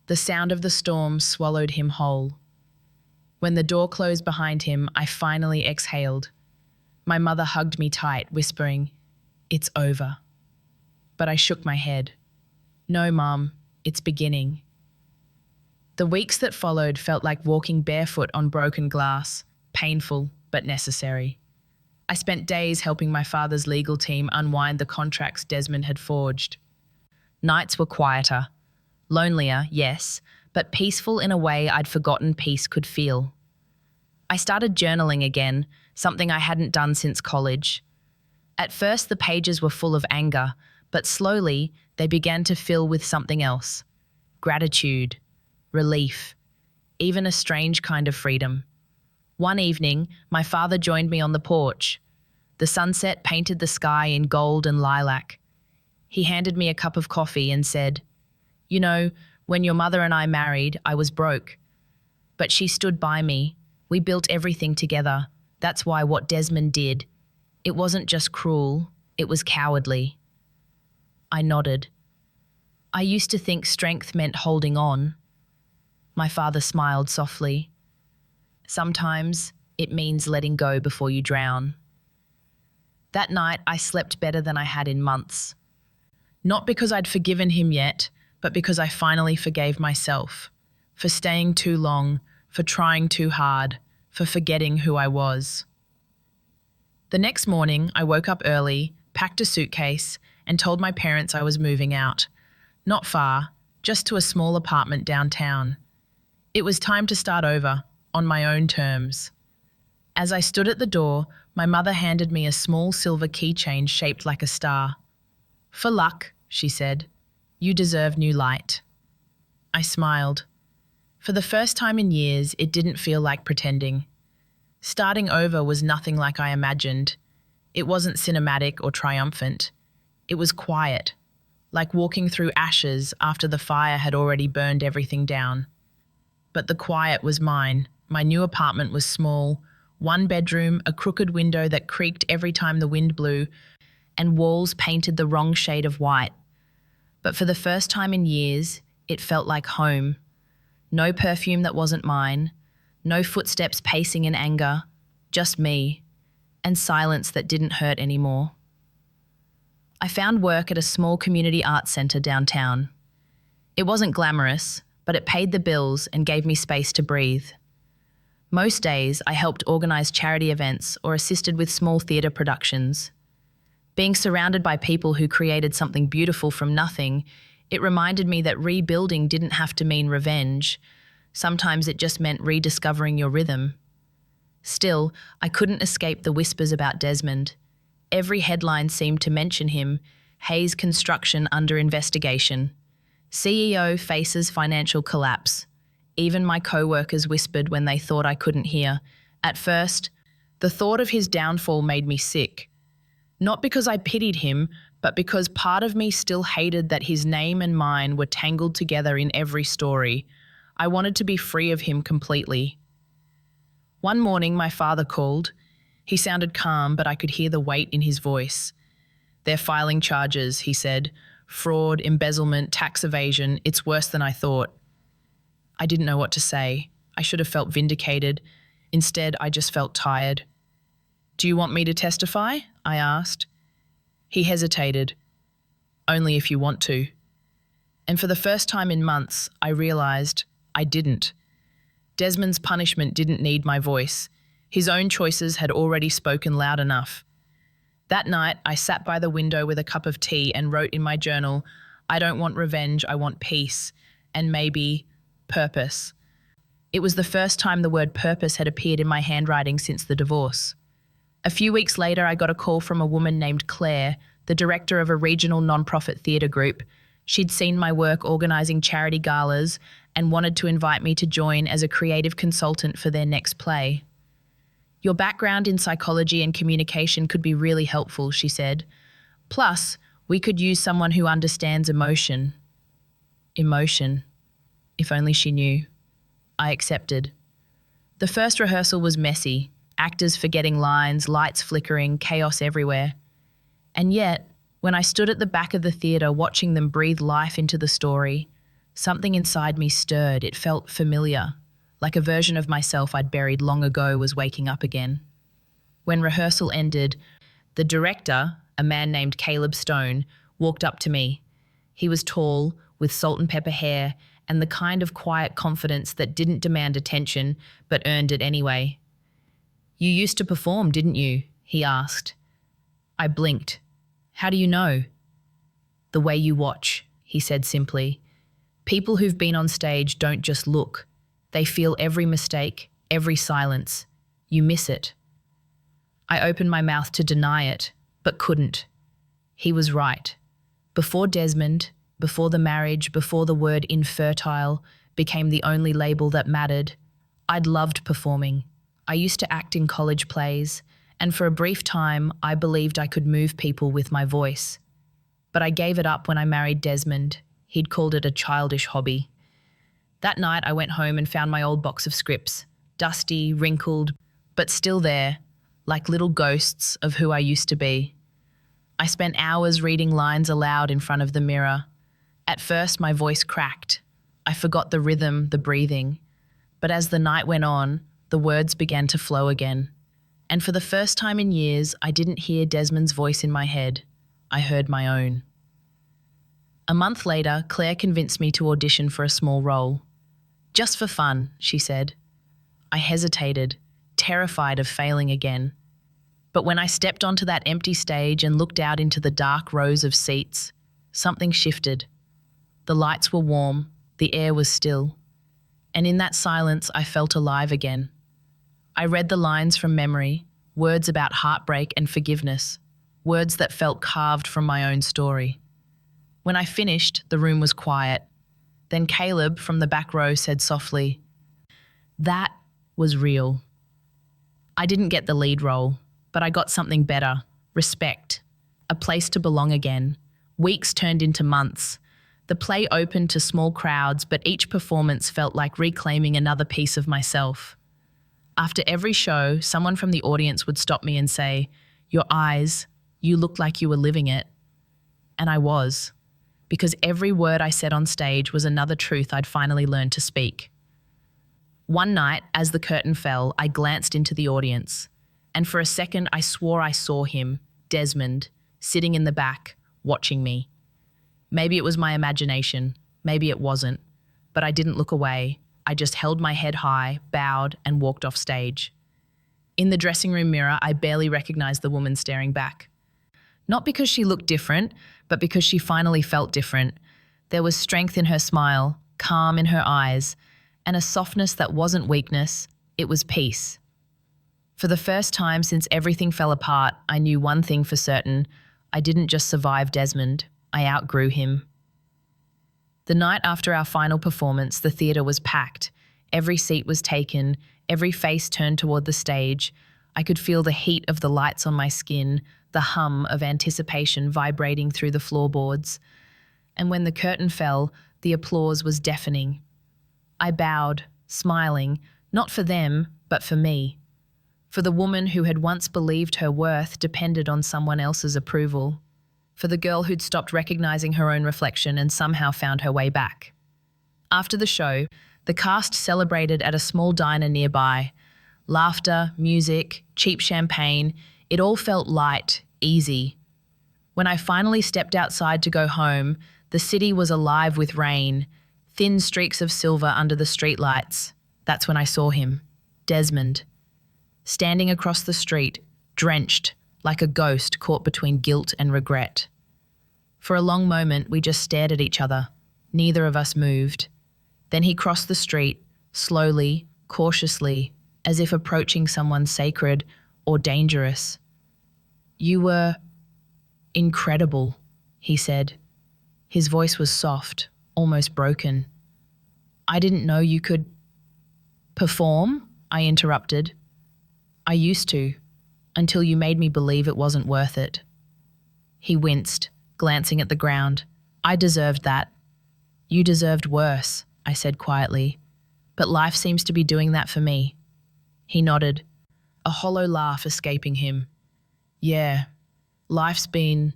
The sound of the storm swallowed him whole. When the door closed behind him, I finally exhaled. My mother hugged me tight, whispering, "It's over." But I shook my head. "No, Mom, it's beginning." The weeks that followed felt like walking barefoot on broken glass, painful but necessary. I spent days helping my father's legal team unwind the contracts Desmond had forged. Nights were quieter. Lonelier, yes, but peaceful in a way I'd forgotten peace could feel. I started journaling again, something I hadn't done since college. At first, the pages were full of anger, but slowly they began to fill with something else. Gratitude, relief, even a strange kind of freedom. One evening, my father joined me on the porch. The sunset painted the sky in gold and lilac. He handed me a cup of coffee and said, "You know, when your mother and I married, I was broke. But she stood by me. We built everything together. That's why what Desmond did, it wasn't just cruel, it was cowardly." I nodded. "I used to think strength meant holding on." My father smiled softly. "Sometimes it means letting go before you drown." That night, I slept better than I had in months. Not because I'd forgiven him yet, but because I finally forgave myself. For staying too long, for trying too hard, for forgetting who I was. The next morning, I woke up early, packed a suitcase, and told my parents I was moving out. Not far, just to a small apartment downtown. It was time to start over, on my own terms. As I stood at the door, my mother handed me a small silver keychain shaped like a star. "For luck," she said. "You deserve new light." I smiled. For the first time in years, it didn't feel like pretending. Starting over was nothing like I imagined. It wasn't cinematic or triumphant. It was quiet, like walking through ashes after the fire had already burned everything down. But the quiet was mine. My new apartment was small, one bedroom, a crooked window that creaked every time the wind blew, and walls painted the wrong shade of white. But for the first time in years, it felt like home. No perfume that wasn't mine, no footsteps pacing in anger, just me, and silence that didn't hurt anymore. I found work at a small community arts centre downtown. It wasn't glamorous, but it paid the bills and gave me space to breathe. Most days, I helped organise charity events or assisted with small theatre productions. Being surrounded by people who created something beautiful from nothing, it reminded me that rebuilding didn't have to mean revenge. Sometimes it just meant rediscovering your rhythm. Still, I couldn't escape the whispers about Desmond. Every headline seemed to mention him. Hayes Construction under investigation. CEO faces financial collapse. Even my co-workers whispered when they thought I couldn't hear. At first, the thought of his downfall made me sick. Not because I pitied him, but because part of me still hated that his name and mine were tangled together in every story. I wanted to be free of him completely. One morning, my father called. He sounded calm, but I could hear the weight in his voice. "They're filing charges," he said. "Fraud, embezzlement, tax evasion. It's worse than I thought." I didn't know what to say. I should have felt vindicated. Instead, I just felt tired. "Do you want me to testify?" I asked. He hesitated. "Only if you want to." And for the first time in months, I realised I didn't. Desmond's punishment didn't need my voice. His own choices had already spoken loud enough. That night, I sat by the window with a cup of tea and wrote in my journal, "I don't want revenge, I want peace, and maybe purpose." It was the first time the word purpose had appeared in my handwriting since the divorce. A few weeks later, I got a call from a woman named Claire, the director of a regional nonprofit theatre group. She'd seen my work organising charity galas and wanted to invite me to join as a creative consultant for their next play. "Your background in psychology and communication could be really helpful," she said. "Plus, we could use someone who understands emotion." Emotion. If only she knew. I accepted. The first rehearsal was messy, actors forgetting lines, lights flickering, chaos everywhere. And yet, when I stood at the back of the theatre watching them breathe life into the story, something inside me stirred. It felt familiar, like a version of myself I'd buried long ago was waking up again. When rehearsal ended, the director, a man named Caleb Stone, walked up to me. He was tall, with salt and pepper hair, and the kind of quiet confidence that didn't demand attention, but earned it anyway. "You used to perform, didn't you?" he asked. I blinked. "How do you know?" "The way you watch," he said simply. "People who've been on stage don't just look. They feel every mistake, every silence. You miss it." I opened my mouth to deny it, but couldn't. He was right. Before Desmond, before the marriage, before the word infertile became the only label that mattered, I'd loved performing. I used to act in college plays, and for a brief time, I believed I could move people with my voice. But I gave it up when I married Desmond. He'd called it a childish hobby. That night, I went home and found my old box of scripts, dusty, wrinkled, but still there, like little ghosts of who I used to be. I spent hours reading lines aloud in front of the mirror. At first, my voice cracked. I forgot the rhythm, the breathing. But as the night went on, the words began to flow again. And for the first time in years, I didn't hear Desmond's voice in my head. I heard my own. A month later, Claire convinced me to audition for a small role. "Just for fun," she said. I hesitated, terrified of failing again. But when I stepped onto that empty stage and looked out into the dark rows of seats, something shifted. The lights were warm, the air was still, and in that silence I felt alive again. I read the lines from memory, words about heartbreak and forgiveness, words that felt carved from my own story. When I finished, the room was quiet. Then Caleb from the back row said softly, "That was real." I didn't get the lead role, but I got something better, respect, a place to belong again. Weeks turned into months. The play opened to small crowds, but each performance felt like reclaiming another piece of myself. After every show, someone from the audience would stop me and say, "Your eyes, you looked like you were living it." And I was, because every word I said on stage was another truth I'd finally learned to speak. One night, as the curtain fell, I glanced into the audience, and for a second I swore I saw him, Desmond, sitting in the back, watching me. Maybe it was my imagination, maybe it wasn't, but I didn't look away. I just held my head high, bowed, and walked off stage. In the dressing room mirror, I barely recognized the woman staring back. Not because she looked different, but because she finally felt different. There was strength in her smile, calm in her eyes, and a softness that wasn't weakness, it was peace. For the first time since everything fell apart, I knew one thing for certain. I didn't just survive Desmond, I outgrew him. The night after our final performance, the theatre was packed. Every seat was taken, every face turned toward the stage. I could feel the heat of the lights on my skin, the hum of anticipation vibrating through the floorboards. And when the curtain fell, the applause was deafening. I bowed, smiling, not for them, but for me. For the woman who had once believed her worth depended on someone else's approval. For the girl who'd stopped recognizing her own reflection and somehow found her way back. After the show, the cast celebrated at a small diner nearby. Laughter, music, cheap champagne, it all felt light, easy. When I finally stepped outside to go home, the city was alive with rain, thin streaks of silver under the streetlights. That's when I saw him, Desmond, standing across the street, drenched, like a ghost caught between guilt and regret. For a long moment, we just stared at each other. Neither of us moved. Then he crossed the street, slowly, cautiously, as if approaching someone sacred or dangerous. "You were incredible," he said. His voice was soft, almost broken. "I didn't know you could perform," I interrupted. "I used to, until you made me believe it wasn't worth it." He winced, glancing at the ground. "I deserved that." "You deserved worse," I said quietly. "But life seems to be doing that for me." He nodded, a hollow laugh escaping him. "Yeah, life's been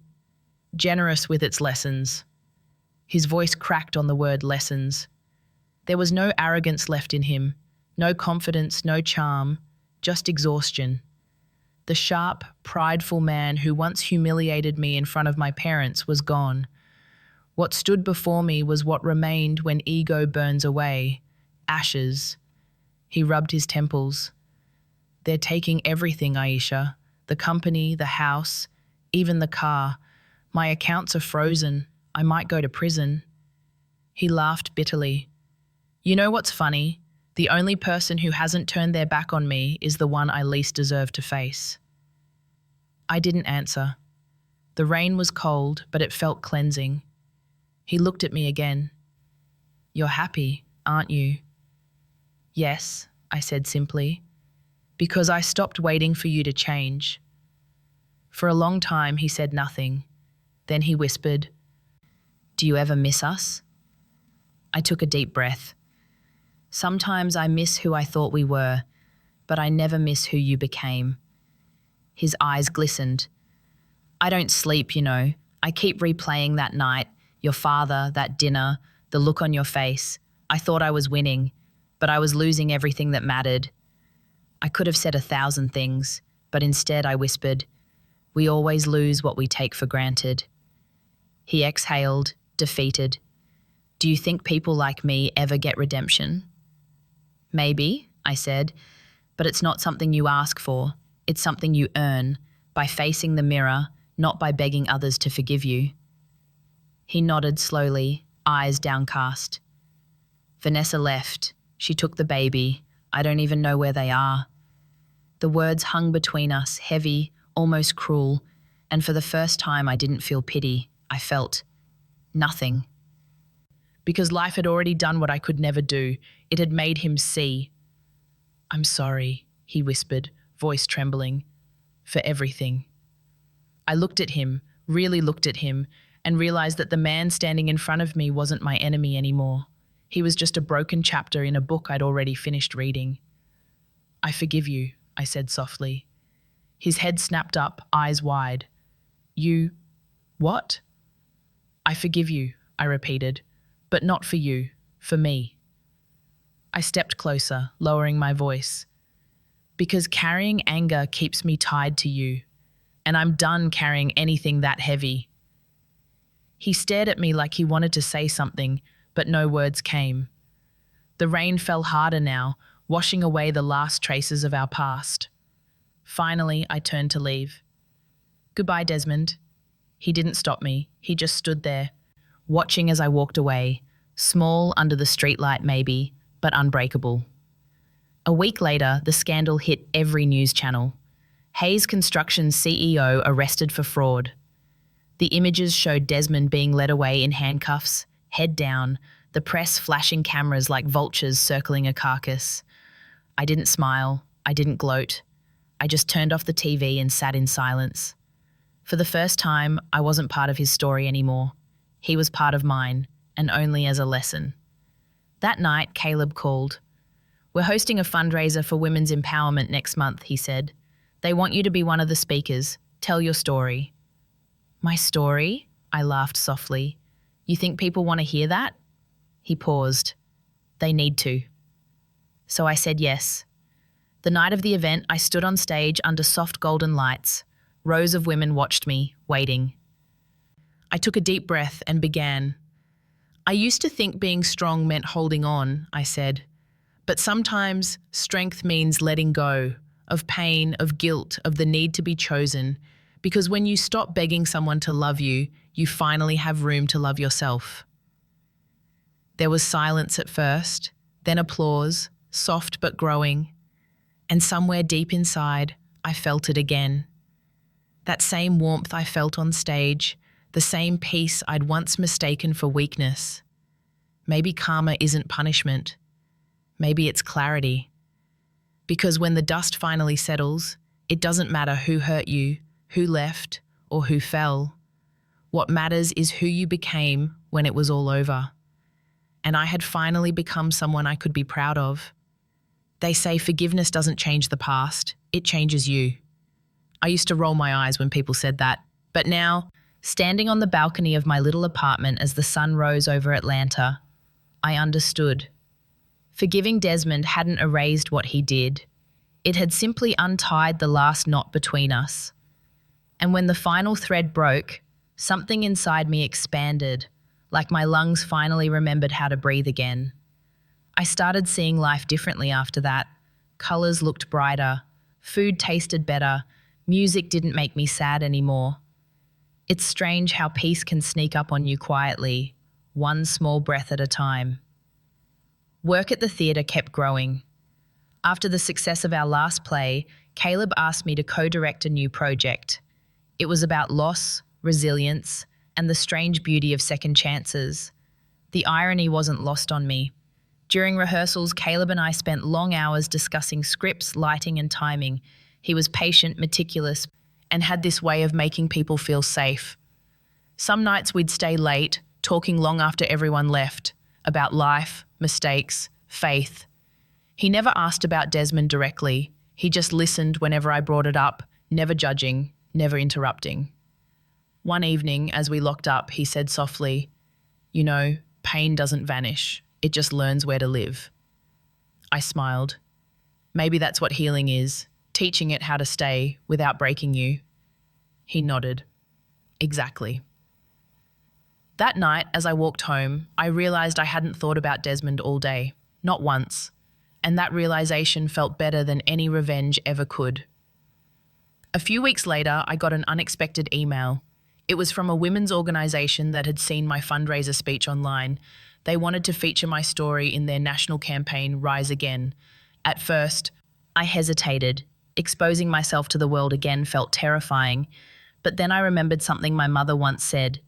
generous with its lessons." His voice cracked on the word lessons. There was no arrogance left in him, no confidence, no charm, just exhaustion. The sharp, prideful man who once humiliated me in front of my parents was gone. What stood before me was what remained when ego burns away, ashes. He rubbed his temples. "They're taking everything, Aisha. The company, the house, even the car. My accounts are frozen. I might go to prison." He laughed bitterly. "You know what's funny? The only person who hasn't turned their back on me is the one I least deserve to face." I didn't answer. The rain was cold, but it felt cleansing. He looked at me again. "You're happy, aren't you?" "Yes," I said simply, "because I stopped waiting for you to change." For a long time he said nothing. Then he whispered, "Do you ever miss us?" I took a deep breath. "Sometimes I miss who I thought we were, but I never miss who you became." His eyes glistened. "I don't sleep, you know. I keep replaying that night, your father, that dinner, the look on your face. I thought I was winning, but I was losing everything that mattered. I could have said 1,000 things, but instead I whispered, 'We always lose what we take for granted.'" He exhaled, defeated. "Do you think people like me ever get redemption?" "Maybe," I said, "but it's not something you ask for. It's something you earn, by facing the mirror, not by begging others to forgive you." He nodded slowly, eyes downcast. Vanessa left. She took the baby. I don't even know where they are. The words hung between us, heavy, almost cruel, and for the first time I didn't feel pity. I felt nothing. Because life had already done what I could never do. It had made him see. "I'm sorry," he whispered, voice trembling, "for everything." I looked at him, really looked at him, and realized that the man standing in front of me wasn't my enemy anymore. He was just a broken chapter in a book I'd already finished reading. "I forgive you," I said softly. His head snapped up, eyes wide. "You... what?" "I forgive you," I repeated, "but not for you, for me." I stepped closer, lowering my voice. "Because carrying anger keeps me tied to you, and I'm done carrying anything that heavy." He stared at me like he wanted to say something, but no words came. The rain fell harder now, washing away the last traces of our past. Finally, I turned to leave. "Goodbye, Desmond." He didn't stop me. He just stood there, watching as I walked away, small under the streetlight maybe, but unbreakable. A week later, the scandal hit every news channel. Hayes Construction's CEO arrested for fraud. The images showed Desmond being led away in handcuffs, head down, the press flashing cameras like vultures circling a carcass. I didn't smile. I didn't gloat. I just turned off the TV and sat in silence. For the first time, I wasn't part of his story anymore. He was part of mine, and only as a lesson. That night, Caleb called. "We're hosting a fundraiser for women's empowerment next month," he said. "They want you to be one of the speakers. Tell your story." "My story?" I laughed softly. "You think people want to hear that?" He paused. "They need to." So I said yes. The night of the event, I stood on stage under soft golden lights. Rows of women watched me, waiting. I took a deep breath and began. "I used to think being strong meant holding on," I said. "But sometimes strength means letting go, of pain, of guilt, of the need to be chosen. Because when you stop begging someone to love you, you finally have room to love yourself." There was silence at first, then applause, soft but growing. And somewhere deep inside, I felt it again. That same warmth I felt on stage, the same peace I'd once mistaken for weakness. Maybe karma isn't punishment. Maybe it's clarity. Because when the dust finally settles, it doesn't matter who hurt you, who left, or who fell. What matters is who you became when it was all over. And I had finally become someone I could be proud of. They say forgiveness doesn't change the past, it changes you. I used to roll my eyes when people said that, but now, standing on the balcony of my little apartment as the sun rose over Atlanta, I understood. Forgiving Desmond hadn't erased what he did. It had simply untied the last knot between us. And when the final thread broke, something inside me expanded, like my lungs finally remembered how to breathe again. I started seeing life differently after that. Colours looked brighter, food tasted better, music didn't make me sad anymore. It's strange how peace can sneak up on you quietly, one small breath at a time. Work at the theatre kept growing. After the success of our last play, Caleb asked me to co-direct a new project. It was about loss, resilience, and the strange beauty of second chances. The irony wasn't lost on me. During rehearsals, Caleb and I spent long hours discussing scripts, lighting, and timing. He was patient, meticulous, and had this way of making people feel safe. Some nights we'd stay late, talking long after everyone left, about life, mistakes, faith. He never asked about Desmond directly. He just listened whenever I brought it up, never judging, never interrupting. One evening, as we locked up, he said softly, "You know, pain doesn't vanish. It just learns where to live." I smiled. Maybe that's what healing is, teaching it how to stay without breaking you. He nodded. Exactly. That night, as I walked home, I realized I hadn't thought about Desmond all day, not once, and that realization felt better than any revenge ever could. A few weeks later, I got an unexpected email. It was from a women's organization that had seen my fundraiser speech online. They wanted to feature my story in their national campaign, Rise Again. At first, I hesitated. Exposing myself to the world again felt terrifying. But then I remembered something my mother once said.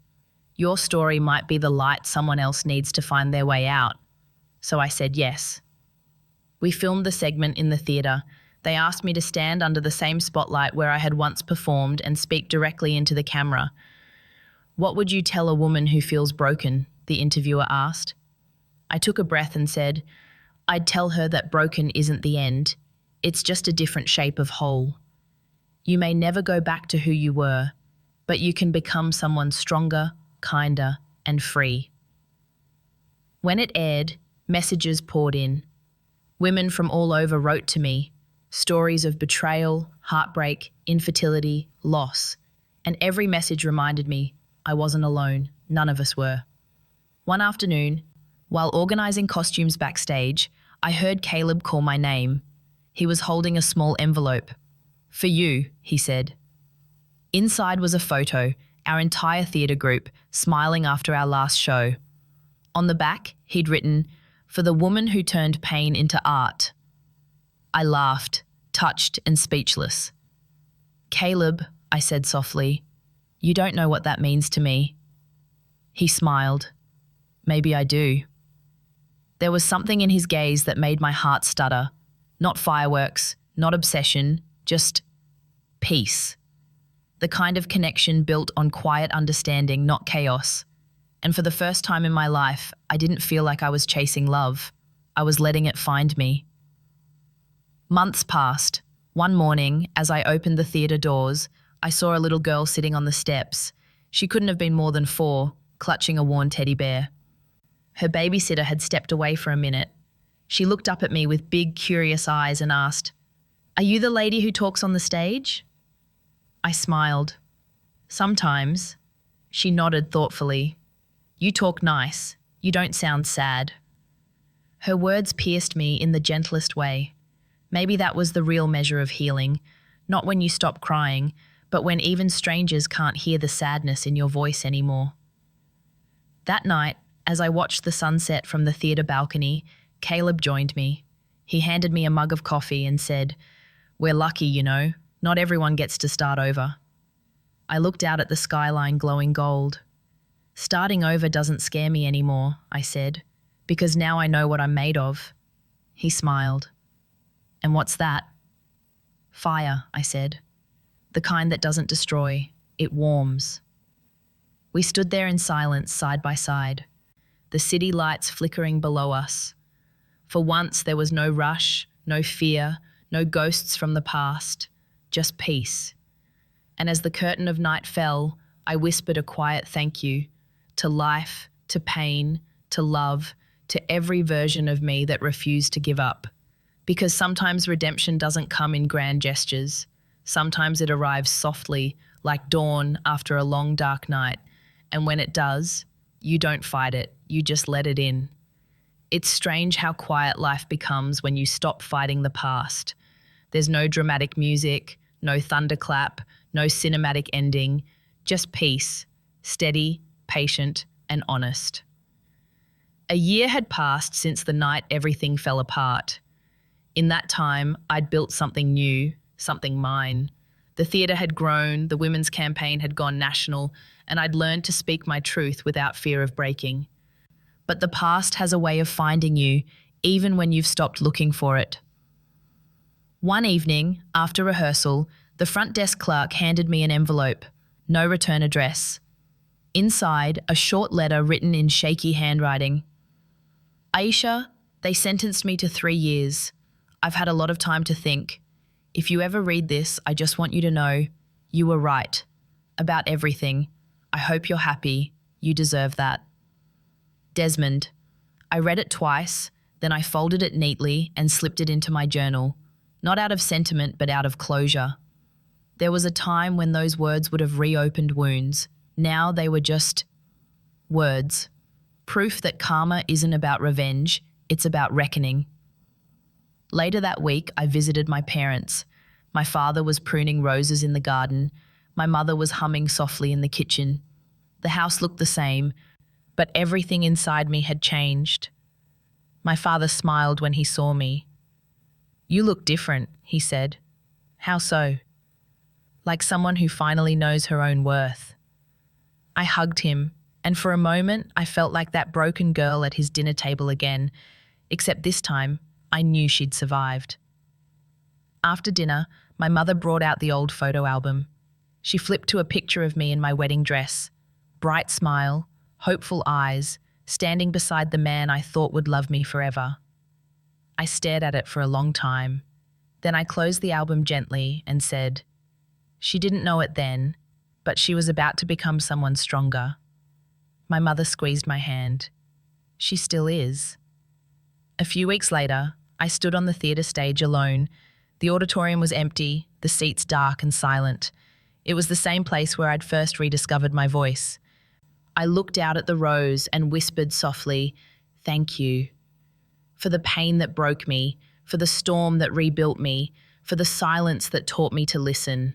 Your story might be the light someone else needs to find their way out. So I said yes. We filmed the segment in the theatre. They asked me to stand under the same spotlight where I had once performed and speak directly into the camera. What would you tell a woman who feels broken? The interviewer asked. I took a breath and said, I'd tell her that broken isn't the end. It's just a different shape of whole. You may never go back to who you were, but you can become someone stronger, kinder, and free. When it aired, messages poured in. Women from all over wrote to me, stories of betrayal, heartbreak, infertility, loss, and every message reminded me I wasn't alone. None of us were. One afternoon, while organising costumes backstage, I heard Caleb call my name. He was holding a small envelope. For you, he said. Inside was a photo, our entire theatre group, smiling after our last show. On the back, he'd written, for the woman who turned pain into art. I laughed, touched and speechless. Caleb, I said softly, you don't know what that means to me. He smiled. Maybe I do. There was something in his gaze that made my heart stutter. Not fireworks, not obsession, just peace. The kind of connection built on quiet understanding, not chaos. And for the first time in my life, I didn't feel like I was chasing love. I was letting it find me. Months passed. One morning, as I opened the theatre doors, I saw a little girl sitting on the steps. She couldn't have been more than 4, clutching a worn teddy bear. Her babysitter had stepped away for a minute. She looked up at me with big, curious eyes and asked, Are you the lady who talks on the stage? I smiled. Sometimes. She nodded thoughtfully. You talk nice. You don't sound sad. Her words pierced me in the gentlest way. Maybe that was the real measure of healing, not when you stop crying, but when even strangers can't hear the sadness in your voice anymore. That night, as I watched the sunset from the theatre balcony, Caleb joined me. He handed me a mug of coffee and said, We're lucky, you know. Not everyone gets to start over. I looked out at the skyline glowing gold. Starting over doesn't scare me anymore, I said, because now I know what I'm made of. He smiled. And what's that? Fire, I said. The kind that doesn't destroy, it warms. We stood there in silence, side by side, the city lights flickering below us. For once there was no rush, no fear, no ghosts from the past, just peace. And as the curtain of night fell, I whispered a quiet thank you to life, to pain, to love, to every version of me that refused to give up. Because sometimes redemption doesn't come in grand gestures. Sometimes it arrives softly, like dawn after a long dark night. And when it does, you don't fight it, you just let it in. It's strange how quiet life becomes when you stop fighting the past. There's no dramatic music, no thunderclap, no cinematic ending, just peace, steady, patient, and honest. A year had passed since the night everything fell apart. In that time, I'd built something new, something mine. The theatre had grown, the women's campaign had gone national, and I'd learned to speak my truth without fear of breaking. But the past has a way of finding you, even when you've stopped looking for it. One evening, after rehearsal, the front desk clerk handed me an envelope, no return address. Inside, a short letter written in shaky handwriting. Aisha, they sentenced me to 3 years. I've had a lot of time to think. If you ever read this, I just want you to know you were right about everything. I hope you're happy. You deserve that. Desmond. I read it twice, then I folded it neatly and slipped it into my journal, not out of sentiment but out of closure. There was a time when those words would have reopened wounds. Now they were just words. Proof that karma isn't about revenge, it's about reckoning. Later that week, I visited my parents. My father was pruning roses in the garden. My mother was humming softly in the kitchen. The house looked the same, but everything inside me had changed. My father smiled when he saw me. "You look different," he said. "How so?" "Like someone who finally knows her own worth." I hugged him, and for a moment I felt like that broken girl at his dinner table again, except this time I knew she'd survived. After dinner, my mother brought out the old photo album. She flipped to a picture of me in my wedding dress, bright smile, hopeful eyes, standing beside the man I thought would love me forever. I stared at it for a long time. Then I closed the album gently and said, "She didn't know it then, but she was about to become someone stronger." My mother squeezed my hand. "She still is." A few weeks later, I stood on the theatre stage alone. The auditorium was empty, the seats dark and silent. It was the same place where I'd first rediscovered my voice. I looked out at the rows and whispered softly, "Thank you." For the pain that broke me, for the storm that rebuilt me, for the silence that taught me to listen.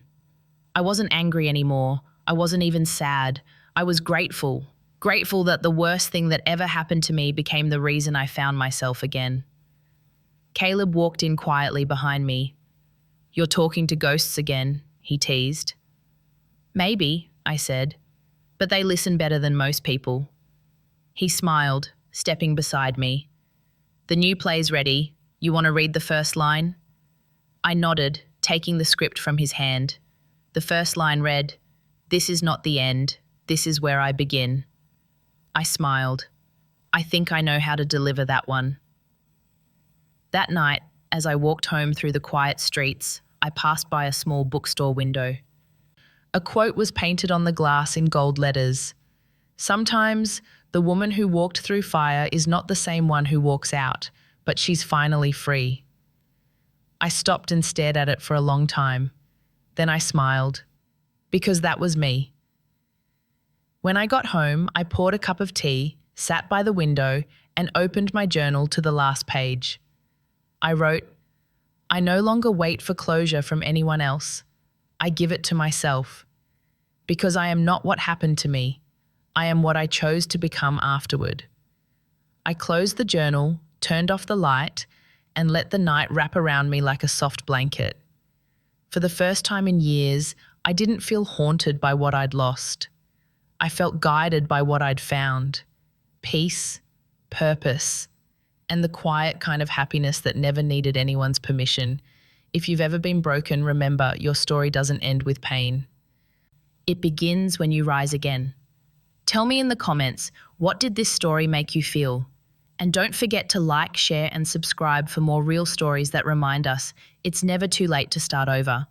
I wasn't angry anymore. I wasn't even sad. I was grateful. Grateful that the worst thing that ever happened to me became the reason I found myself again. Caleb walked in quietly behind me. "You're talking to ghosts again," he teased. "Maybe," I said, "but they listen better than most people." He smiled, stepping beside me. "The new play's ready. You want to read the first line?" I nodded, taking the script from his hand. The first line read, "This is not the end. This is where I begin." I smiled. I think I know how to deliver that one. That night, as I walked home through the quiet streets, I passed by a small bookstore window. A quote was painted on the glass in gold letters. "Sometimes the woman who walked through fire is not the same one who walks out, but she's finally free." I stopped and stared at it for a long time. Then I smiled, because that was me. When I got home, I poured a cup of tea, sat by the window, and opened my journal to the last page. I wrote, "I no longer wait for closure from anyone else. I give it to myself. Because I am not what happened to me. I am what I chose to become afterward." I closed the journal, turned off the light, and let the night wrap around me like a soft blanket. For the first time in years, I didn't feel haunted by what I'd lost. I felt guided by what I'd found. Peace, purpose, and the quiet kind of happiness that never needed anyone's permission. If you've ever been broken, remember, your story doesn't end with pain. It begins when you rise again. Tell me in the comments, what did this story make you feel? And don't forget to like, share, and subscribe for more real stories that remind us it's never too late to start over.